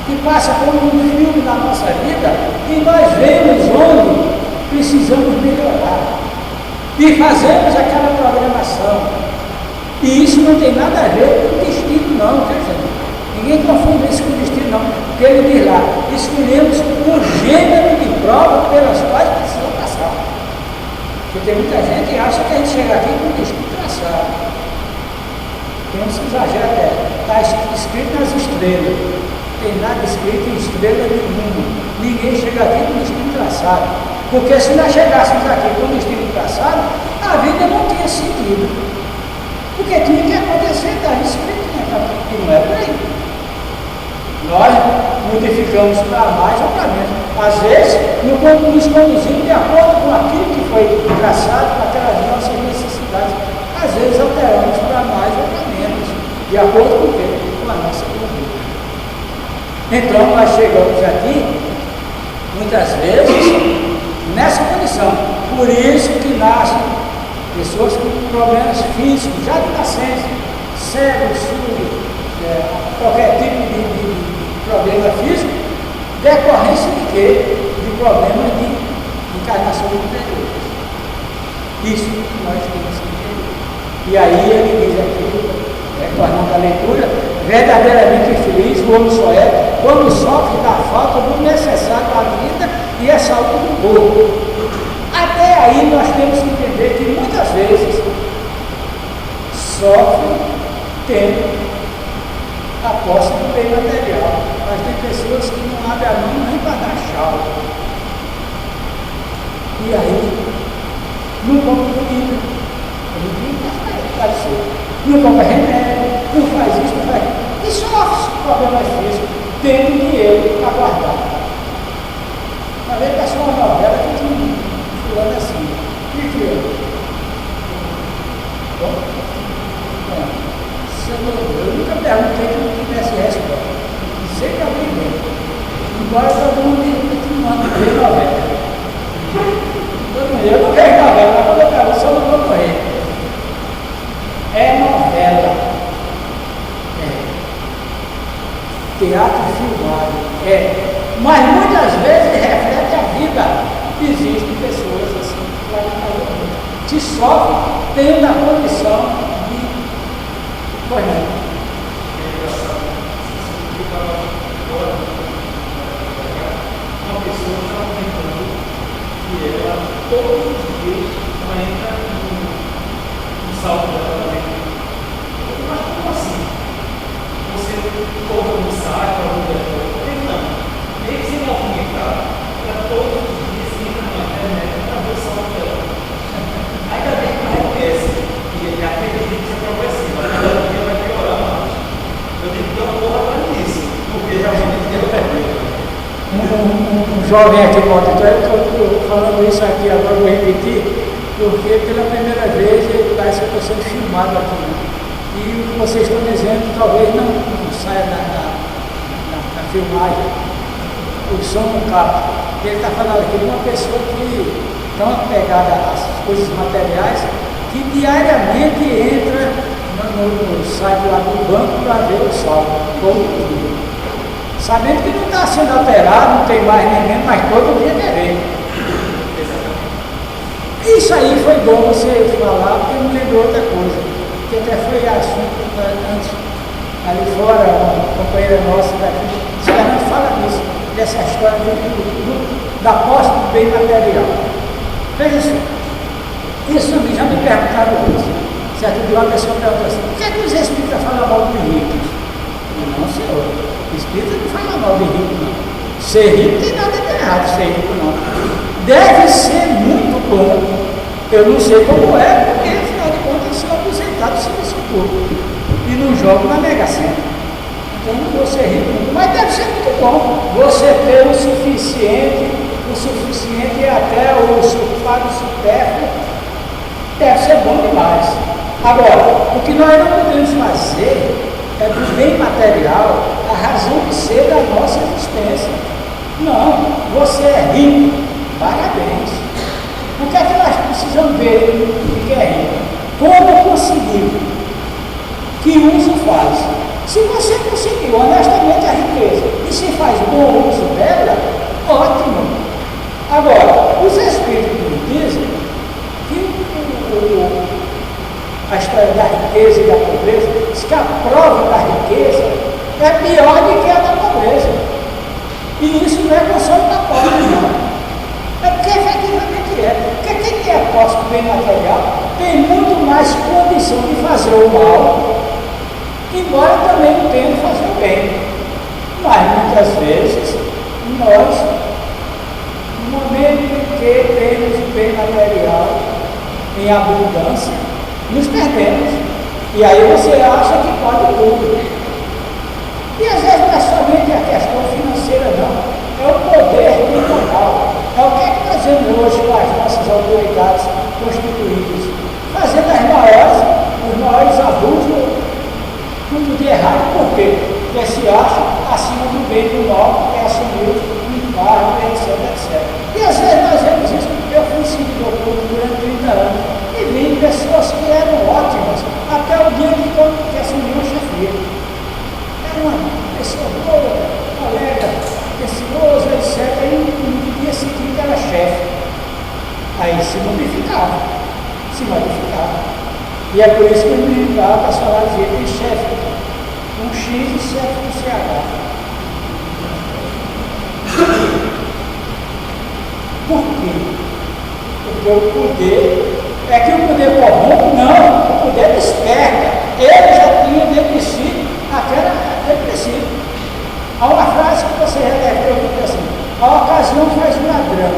que passa como um filme na nossa vida e nós vemos onde precisamos melhorar e fazemos aquela programação. E isso não tem nada a ver com o destino, não, quer dizer, ninguém confunde isso com o destino, não, porque ele diz lá, escolhemos o gênero de prova pelas quais precisamos passar. Porque tem muita gente que acha que a gente chega aqui com o destino traçado. Tem uns que exageram até, está escrito nas estrelas, tem nada escrito em estrela nenhuma, ninguém chega aqui com o destino traçado, porque se nós chegássemos aqui com o destino traçado, a vida não tinha sentido. Porque tinha que acontecer, está escrito, né? E não é por aí. Nós modificamos para mais ou para menos. Às vezes, nos conduzimos de acordo com aquilo que foi traçado para aquelas nossas necessidades. Às vezes, alteramos para mais ou para menos. De acordo com o quê? Com a nossa conduta. Então, nós chegamos aqui, muitas vezes, nessa condição. Por isso que nascem pessoas com problemas físicos, já de nascença, cego, surdo, qualquer tipo de problema físico, decorrência de quê? De problemas de encarnação anterior. Isso que nós temos que entender. E aí ele diz aqui, retornando à leitura, verdadeiramente feliz o homem só é quando sofre da falta do necessário à vida e à saúde do corpo. Até aí nós temos que entender que muitas vezes sofre tendo a posse do bem material, mas tem pessoas que não abrem a mão nem para dar tchau. E aí não compra comida, não compra remédio, não faz isso, não faz isso, e sofre problemas físicos, tendo dinheiro para guardar. Uma vez passou uma novela que tinha fulano assim, que eu? Bom, eu nunca perguntei que não tivesse resposta. Sempre alguém vem. Embora todo mundo me manda ver novela. Eu não vejo novela, mas quando eu pergunto, só não vou correr. É novela. Teatro filmado. Mas muitas vezes reflete a vida. Existem pessoas assim, que sofrem, tendo a condição de. Pois não. Uma pessoa está comentando que ela todos os dias ela entra no salto dela. Mas como assim? Você compra um saco, não. Meio que sem alfinetar, para todos os dias entra na internet para ver o salto dela. Ainda bem que acontece, e acredito que isso é progressivo, cada dia vai piorar mais. Eu tenho que dar uma porra para isso, porque realmente deu problema. Um jovem aqui no auditório, eu estou falando isso aqui agora, vou repetir. porque pela primeira vez parece que eu estou sendo filmado aqui, né? E o que vocês estão dizendo talvez não saia na filmagem, o som não capta. Ele está falando aqui de uma pessoa que tão apegada às coisas materiais que diariamente entra no site lá do banco para ver o saldo, todo dia. Sabendo que não está sendo alterado, não tem mais nem menos, mas todo dia quer ver. Isso aí foi bom você falar, porque me lembrou outra coisa, que até foi assunto antes, ali fora, uma companheira nossa daqui, disse que a gente fala disso, dessa história da posse do bem material. Veja só, isso já me perguntaram antes. Certo dia uma pessoa perguntou assim, por que é que os espíritas falam mal de ricos? Não, senhor, espírita não fala mal de rico, não. Ser rico tem nada de errado, ser rico não. Deve ser muito bom. Eu não sei como é, porque afinal de contas eu sou aposentado do serviço público e não jogo na Mega Sena. Então não vou ser rico, mas deve ser muito bom você ter o suficiente e até o supérfluo, deve ser bom demais. Agora, o que nós não podemos fazer é do bem material a razão de ser da nossa existência. Não, você é rico, parabéns. O que é que nós precisamos ver de quem é rico? Como conseguir? Que uso faz? Se você conseguiu honestamente a riqueza e se faz bom uso dela, ótimo. Agora, os espíritos dizem que a história da riqueza e da pobreza diz que a prova da riqueza é pior do que a da pobreza. E isso não é consolo da pobre, não. É porque efetivamente é. Porque quem é posse do bem material tem muito mais condição de fazer o mal, embora também não tenha de fazer o bem. Mas muitas vezes nós, no momento em que temos o bem material em abundância, nos perdemos. E aí você acha que pode tudo. E às vezes não é somente a questão financeira, não. É o poder moral. É o que é que nós vemos hoje com as nossas autoridades constituídas? Fazendo os maiores abusos, tudo de errado. Por quê? Porque se acha acima do bem e do mal, que assumiu um cargo, etc. E às vezes nós vemos isso. Eu fui servidor público durante 30 anos e vi pessoas que eram ótimas até o dia que assumiu a chefia. Era uma pessoa boa, colega, preciosa, etc. E no dia seguinte era chefe. Aí se modificava. E é por isso que eu me lembrava para falar de tem chefe, um X e chefe do CH. Por quê? Porque o poder, é que o poder corrompe? Não, o poder desperta. Ele já tinha dentro de si aquele princípio. Há uma frase que você já deve ter ouvido assim: a ocasião faz o ladrão.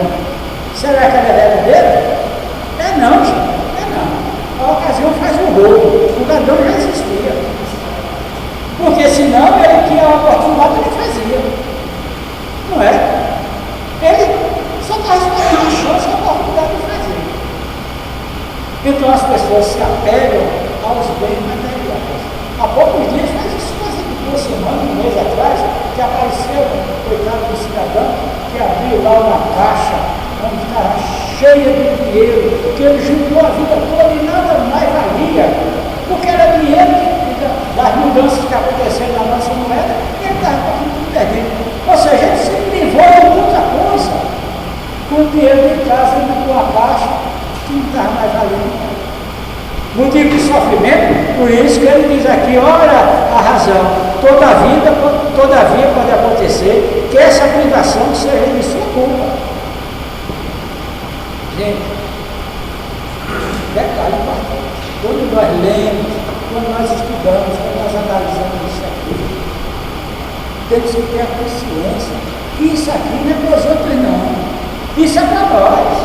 Será que ela é verdadeira? É não, gente, é não. A ocasião faz o roubo. O ladrão já existia. Porque senão ele tinha a oportunidade, ele fazia. Não é? Ele só está esperando a chance e a oportunidade de fazer. Então as pessoas se apegam aos bens materiais. Há poucos dias, faz isso quase 2 semanas, um mês atrás, que apareceu um coitado do cidadão que abriu lá uma caixa onde estava cheia de dinheiro, que ele juntou a vida toda e nada mais valia, porque era dinheiro das mudanças que aconteceram na nossa moeda, e ele estava tudo perdido. Ou seja, ele se privou de muita coisa com o dinheiro de casa indo com a caixa que não estava mais valendo. Motivo de sofrimento, por isso que ele diz aqui, olha a razão, todavia pode acontecer que essa privação seja de sua culpa. Gente, detalhe importante, quando nós lemos, quando nós estudamos, quando nós analisamos isso aqui, temos que ter a consciência que isso aqui não é para os outros não, isso é para nós.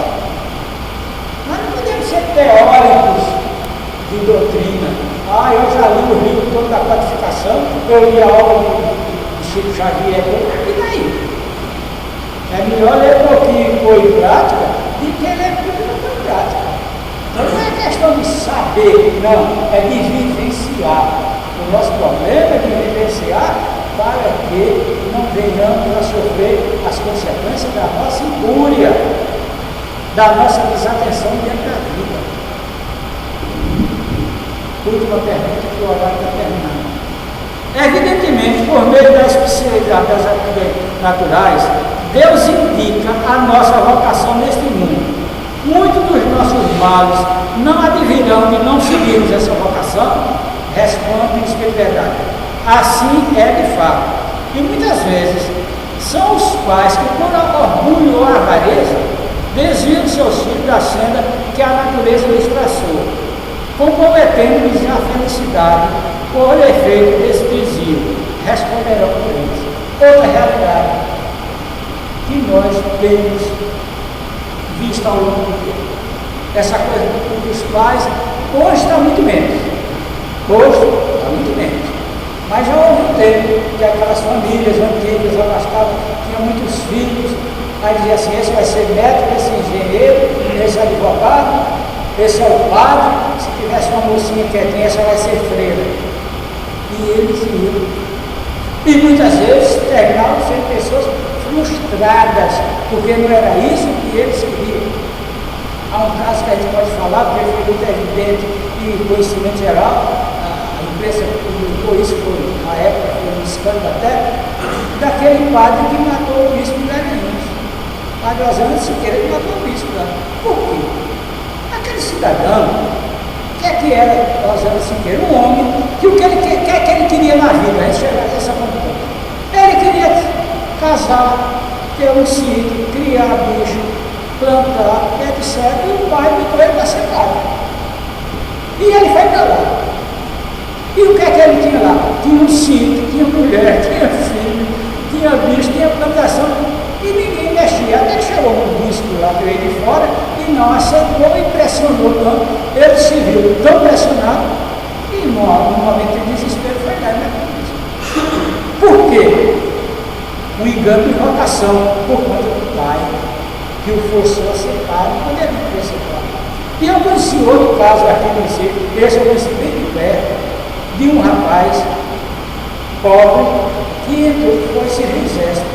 Nós não podemos ser teóricos de doutrina. Eu já li o livro todo da codificação, eu li a obra de Chico Xavier, e daí? É melhor ler um pouquinho em prática do que ler tudo em prática. Então não é questão de saber, não, é de vivenciar. O nosso problema é de vivenciar para que não venhamos a sofrer as consequências da nossa incúria, da nossa desatenção dentro da vida. Última pergunta que o horário está terminando. Evidentemente, por meio das especialidades das atividades naturais, Deus indica a nossa vocação neste mundo. Muitos dos nossos males não advirão de não seguirmos essa vocação, responde a espiritualidade. Assim é de fato. E muitas vezes são os pais que, por orgulho ou avareza, desviam seus filhos da senda que a natureza lhes traçou, comprometendo-lhes a felicidade por efeito desse desvio. Responderão por eles. Outra realidade que nós temos visto ao longo do tempo. Essa coisa dos pais, hoje está muito menos. Hoje está muito menos. Mas já houve um tempo que aquelas famílias antigas, abastadas, tinham muitos filhos, aí dizia assim, esse vai ser médico, esse é engenheiro, esse é advogado, esse é o padre, se tivesse uma mocinha quietinha, essa vai ser freira. E eles iam. E muitas vezes terminavam sendo pessoas frustradas, porque não era isso que eles queriam. Há um caso que a gente pode falar, porque foi muito evidente e conhecimento geral, a imprensa publicou isso, na época foi um escândalo até, daquele padre que matou o bispo de Garanhuns. O padre Osângio Siqueira que matou o bispo lá. Por quê? Aquele cidadão, o que era Osângio Siqueira? Um homem que o que ele queria na vida, a gente chega a essa conclusão. Ele queria casar, ter um sítio, criar bicho, plantar, etc. E o pai botou ele para ser padre. E ele foi para lá. E o que ele tinha lá? Tinha um sítio, tinha mulher, tinha filho, tinha bicho, tinha plantação. E ninguém mexia. Até que chegou um bispo lá que veio de fora e não aceitou e pressionou tanto. Ele se viu tão pressionado e no momento de desespero foi lá e matou o bispo. Por quê? Um engano de vocação por conta do pai, que o forçou a ser padre quando ele não queria ser padre. E eu conheci outro caso aqui no município, esse eu conheci bem de perto, de um rapaz pobre que entrou, foi servir o exército.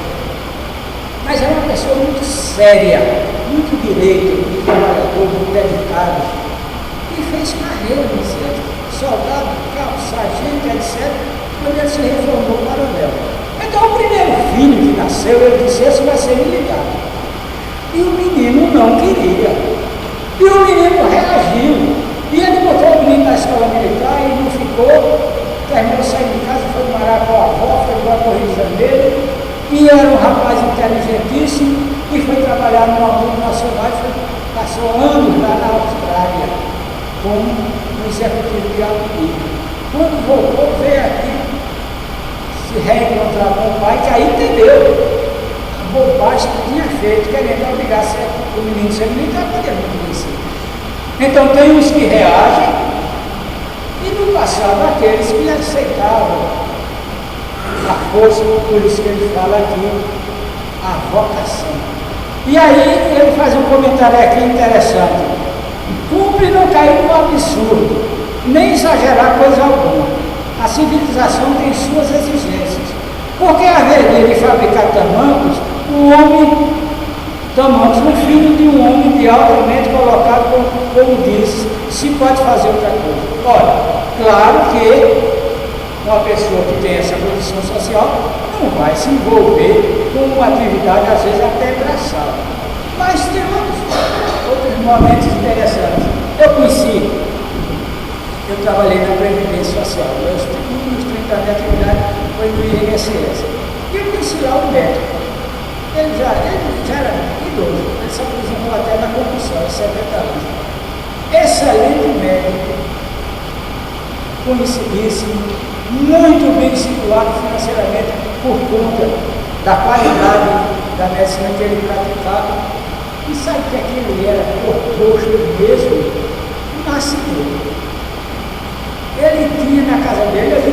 Mas era uma pessoa muito séria, muito direito, muito trabalhador, muito dedicado. E fez carreira no exército, soldado, cabo, sargento, etc. Quando ele se reformou para o Léo. Então o primeiro filho que nasceu, ele disse, esse vai ser militar. E o menino não queria. E o menino reagiu. E ele botou o menino na escola militar e não ficou. Terminou saindo de casa, foi morar com a avó, foi embora para o Rio de Janeiro. E era um rapaz inteligentíssimo e foi trabalhar numa multinacional e passou anos lá na Austrália como um executivo de alto nível. Quando voltou, veio aqui se reencontrar com o pai, que aí entendeu a bobagem que tinha feito, querendo obrigar o menino a ser militar, porque ele não conhecia. Então tem uns que reagem e no passado aqueles que aceitavam a força, por isso que ele fala aqui, a vocação. E aí ele faz um comentário aqui interessante. Cumpre não cair no absurdo, nem exagerar coisa alguma. A civilização tem suas exigências. Porque haveria de fabricar tamancos, um filho de um homem de altamente colocado, como diz, se pode fazer outra coisa. Olha, claro que uma pessoa que tem essa condição social não vai se envolver com uma atividade, às vezes, até braçal. Mas tem outros momentos interessantes. Eu trabalhei na Previdência Social. Meus últimos 30 anos de atividade foi no INSS. E eu conheci lá um médico. Ele já era idoso. Ele se apresentou até na concussão, aos 70 anos. Excelente médico. Conhecidíssimo. Muito bem situado financeiramente por conta da qualidade da medicina que ele praticava. E sabe que aquilo era oposto mesmo? Nascimento. Ele tinha na casa dele, eu fui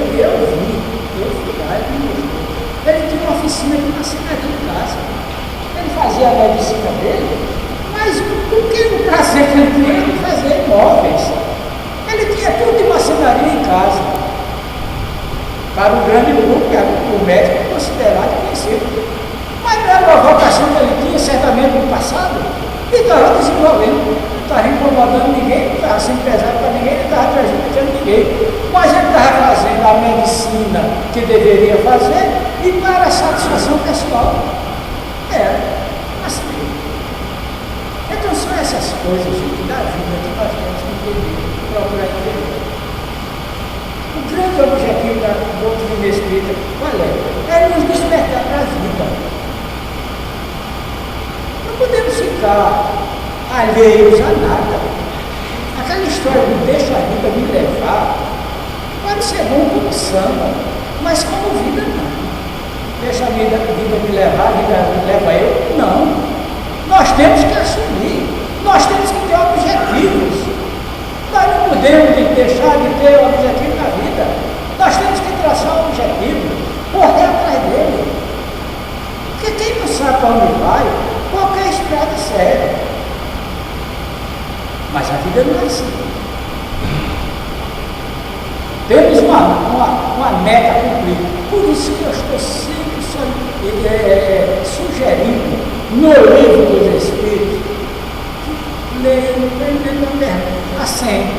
lá, ele me mostrou. Ele tinha uma oficina de marcenaria em casa. Ele fazia a medicina dele, mas o prazer que ele tinha era de fazer móveis. um grande grupo, que o médico é considerado e conhecido. Mas não era uma vocação que ele tinha certamente no passado, e estava desenvolvendo, não estava incomodando ninguém, não estava sendo pesado para ninguém, não estava prejudicando ninguém. Mas ele estava fazendo a medicina que deveria fazer e para a satisfação pessoal. Assim. Então são essas coisas, gente, da vida que nós temos que entender, procurar entender. O grande objetivo da doutrina espírita, qual é? É nos despertar para a vida. Não podemos ficar alheios a nada. Aquela história de deixa a vida me levar, pode ser bom como samba, mas como vida não. Deixa a vida me levar, a vida me leva eu? Não. Nós temos que assumir, nós temos que ter objetivos. Nós não podemos deixar de ter objetivo na vida. Nós temos que traçar um objetivo, correr atrás dele. Porque quem não sabe para onde vai, qualquer estrada serve. Mas a vida não é assim. Temos uma meta a cumprir. Por isso que eu estou sempre sugerindo no livro dos Espíritos, leia a pergunta 100.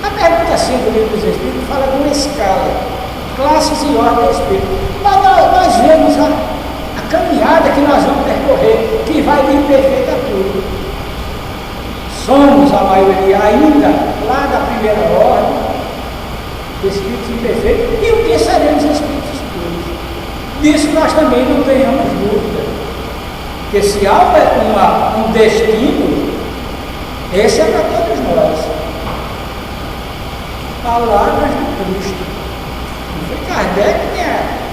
A pergunta 100 do livro dos Espíritos fala de uma escala, classes e ordem espírita. Mas nós vemos a caminhada que nós vamos percorrer, que vai de imperfeito a tudo. Somos a maioria ainda lá da primeira ordem, espíritos imperfeitos, e um dia seremos espíritos puros. Disso nós também não tenhamos dúvida. Porque se há um destino, esse é para todos nós. Palavras do Cristo. Não foi Kardec, nem a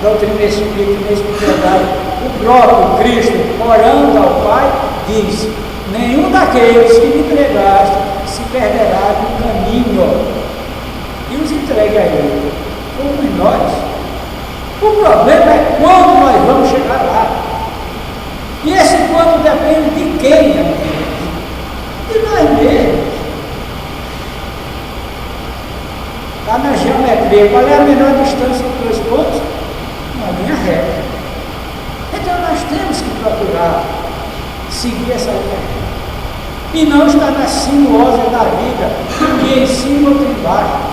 doutrina espírita, nem a espiritualidade. O próprio Cristo, orando ao Pai, diz: nenhum daqueles que me entregaste se perderá no caminho. E os entregue a Ele. Como nós. O problema é quando nós vamos chegar lá. E esse quando depende de quem, amigos? De nós mesmos. Está na geometria. Qual é a menor distância entre dois pontos? Uma linha reta. Então nós temos que procurar seguir essa linha reta. E não estar na sinuosa da vida, um em cima, outro embaixo.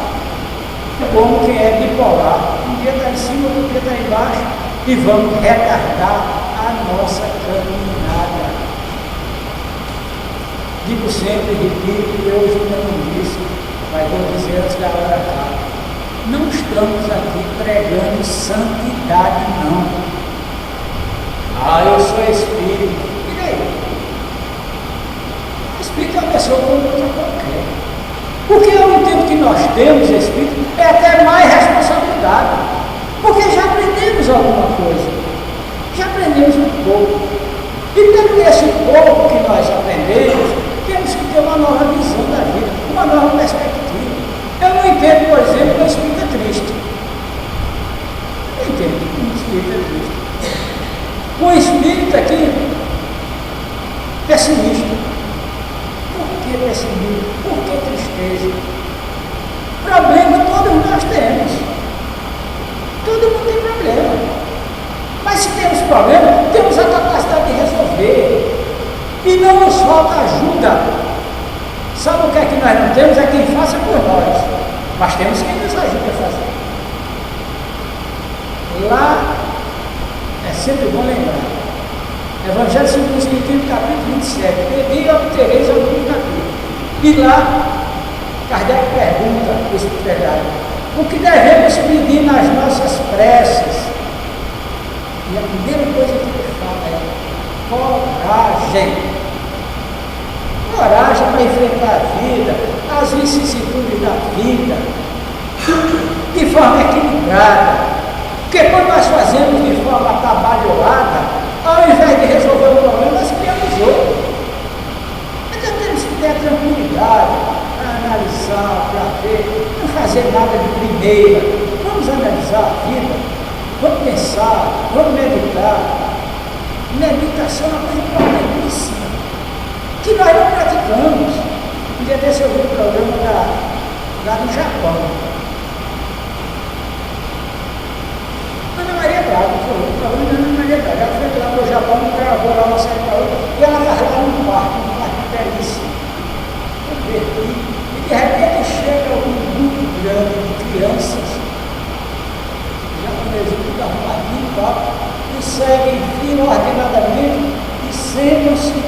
Como quem é bipolar, um dia está em cima, outro dia está embaixo, e vamos retardar a nossa caminhada. Digo sempre, repito, e hoje não disse, mas vou dizer antes da hora acaba. Não estamos aqui pregando santidade, não. Eu sou espírito. E daí? Espírito é uma pessoa como outra qualquer. Porque eu entendo que nós temos espírito, é até mais responsabilidade. Porque já aprendemos alguma coisa. Já aprendemos um pouco. E pelo esse pouco que nós aprendemos, temos que ter uma nova visão da vida, uma nova perspectiva. Eu não entendo, por exemplo, que o espírito é triste. Eu entendo que o espírito é triste. O espírito aqui, pessimista. Por que pessimismo? Por que tristeza? Problema todos nós temos. Todo mundo tem problema. Mas se temos problema, temos a capacidade de resolver. E não nos falta ajuda. Sabe o que é que nós não temos? É quem faça por nós. Mas temos quem nos ajude a fazer. Lá, é sempre bom lembrar. Evangelho segundo o Espiritismo, capítulo 27. Pedi e obtereis algum capítulo. E lá, Kardec pergunta ao Espírito: o que devemos pedir nas nossas preces? E a primeira coisa que ele fala é coragem. Coragem para enfrentar a vida, as vicissitudes da vida, de forma equilibrada. Porque quando nós fazemos de forma atabalhoada, ao invés de resolver o problema, nós criamos outro. Então temos que ter a tranquilidade para analisar, para ver, não fazer nada de primeira. Vamos analisar a vida, vamos pensar, vamos meditar. Meditação é uma coisa importantíssima, que nós não praticamos. Um dia desse eu vi um programa lá no Japão. papo e seguem fila ordenadamente e sentam-se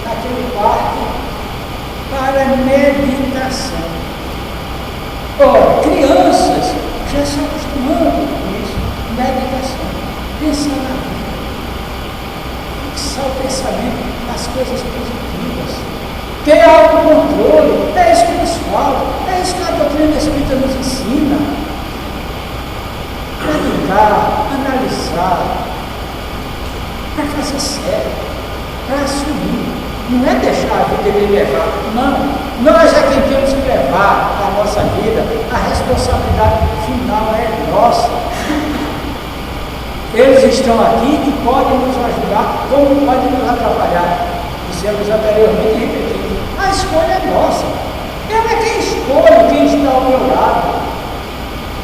naquele parque para meditação. Ora, crianças já se acostumando com isso, meditação, pensar na vida, fixar o pensamento nas coisas positivas, ter autocontrole, é isso que nos fala, é isso que a doutrina espírita nos ensina. Meditar, analisar, para fazer sério, para assumir. Não é deixar a vida lhe levar, não. Nós é quem temos que levar a nossa vida, a responsabilidade final é nossa. Eles estão aqui e podem nos ajudar, como podem nos atrapalhar. Dissemos anteriormente e repetimos, a escolha é nossa. Eu é quem escolhe quem está ao meu lado.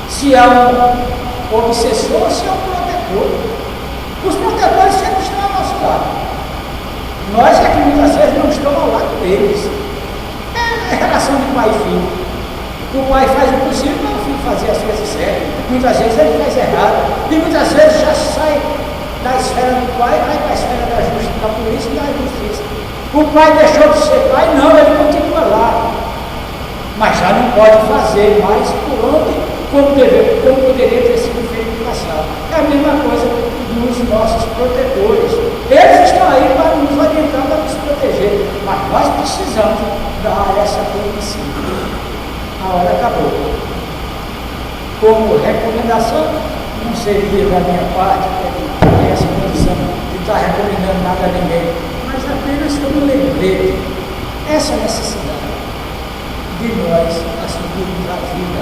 Se é um obsessor, se é um protetor. Os protetores sempre estão ao nosso lado. Nós é que muitas vezes não estamos ao lado deles. É relação de pai e filho. O pai faz o possível para o filho fazer as coisas certas. Muitas vezes ele faz errado. E muitas vezes já sai da esfera do pai e vai para a esfera da justiça, da polícia e da justiça. O pai deixou de ser pai? Não, ele continua lá. Mas já não pode fazer mais por onde, como poderia ter sido feito no passado. É a mesma coisa dos nossos protetores. Eles estão aí para nos orientar, para nos proteger. Mas nós precisamos dar essa permissão. A hora acabou. Como recomendação, não seria da minha parte, ter essa condição de estar recomendando nada a ninguém, mas apenas como lembrete, essa necessidade de nós assumirmos a vida.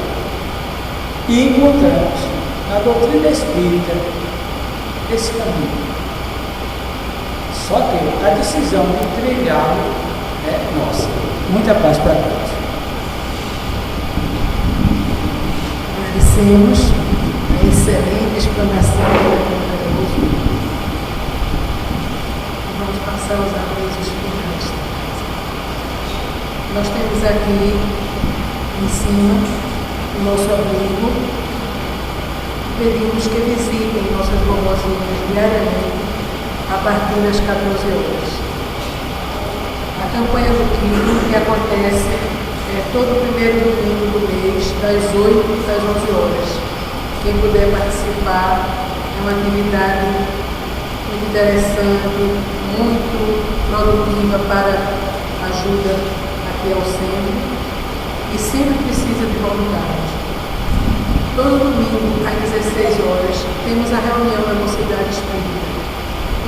E encontramos na doutrina espírita esse caminho. Só que a decisão de trilhá-lo é nossa. Muita paz para todos. Agradecemos a excelente explanação do Poderoso. Vamos passar os avisos finais. Nós temos aqui em cima o nosso amigo. Pedimos que visitem nossas vovozinhas diariamente a partir das 14 horas. A campanha do quilo que acontece todo primeiro domingo do mês, das 8 às 11 horas. Quem puder participar, é uma atividade muito interessante, muito produtiva para ajuda aqui ao centro e sempre precisa de voluntários. Todo domingo, às 16 horas, temos a reunião da Mocidade Espírita.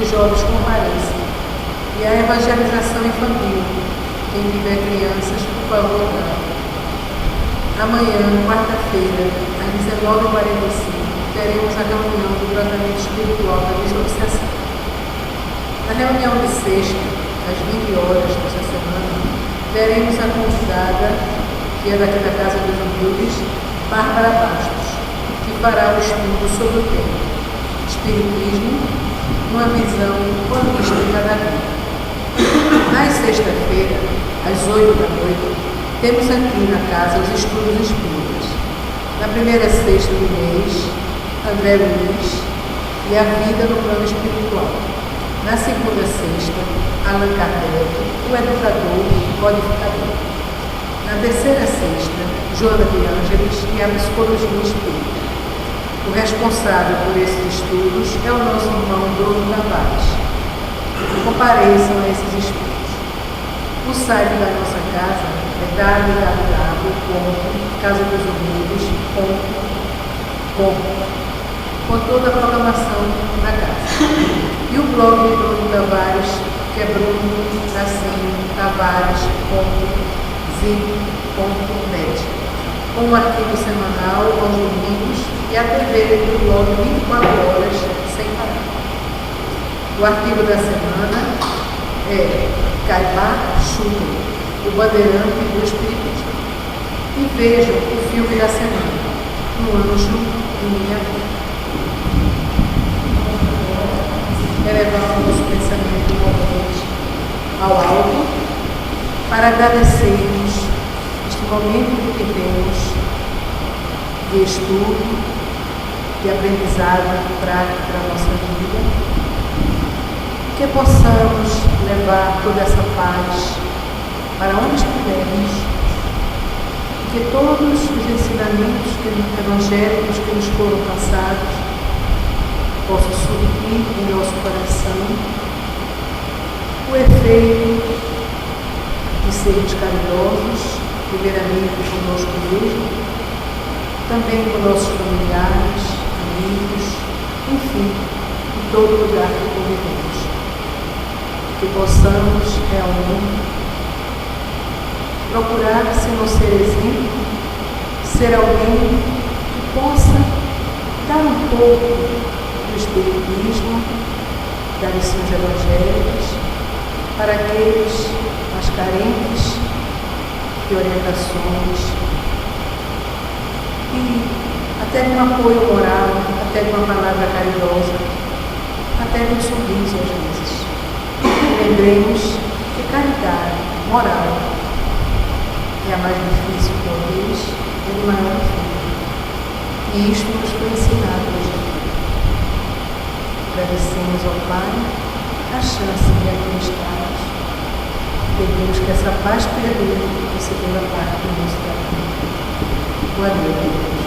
Os jovens comparecem. E a evangelização infantil. Quem tiver crianças, por favor, traga. Amanhã, quarta-feira, às 19h45, teremos a reunião do tratamento espiritual da desobsessão. Na reunião de sexta, às 20 horas desta semana, teremos a convidada, que é daqui da Casa dos Humildes, Bárbara Bastos, que fará o estudo sobre o tema Espiritismo, uma visão holística da vida. Na sexta-feira, às 8 da noite, temos aqui na casa os estudos espíritas. Na primeira sexta do mês, André Luiz e a vida no plano espiritual. Na segunda sexta, Allan Kardec, o educador e codificador. Na terceira sexta, Joana de Ângeles e a psicologia espírita. O responsável por esses estudos é o nosso irmão Bruno Tavares. Compareçam a esses estudos. O site da nossa casa é www.casadosunidos.com, com toda a programação da casa. E o blog de Bruno Tavares, que é bruno-tavares.zip.net, com um arquivo semanal aos domingos e a TV do blog 24 horas sem parar. O arquivo da semana é Caibá Chuto, o bandeirante do Espiritismo. E vejam o filme da semana, Um Anjo em Minha Vida. Elevar o nosso pensamento novamente ao alto para agradecermos este momento que temos de estudo, de aprendizado prático para a nossa vida, que possamos levar toda essa paz para onde estivermos, que todos os ensinamentos evangélicos que nos foram passados possam surgir em nosso coração o efeito de sermos caridosos, primeiramente conosco mesmo, também com nossos familiares, amigos, enfim, em todo lugar que convivemos. Que possamos realmente procurar, se não ser exemplo, ser alguém que possa dar um pouco do espiritismo, das lições evangélicas, para aqueles mais carentes de orientações e até de um apoio moral, até de uma palavra caridosa, até de um sorriso às vezes. E lembremos que caridade moral é a mais difícil, talvez, e de maior efeito. E isto nos foi ensinado hoje. Agradecemos ao Pai a chance de aqui estarmos. Pedimos que essa paz perdure a segunda parte do nosso trabalho. Boa noite.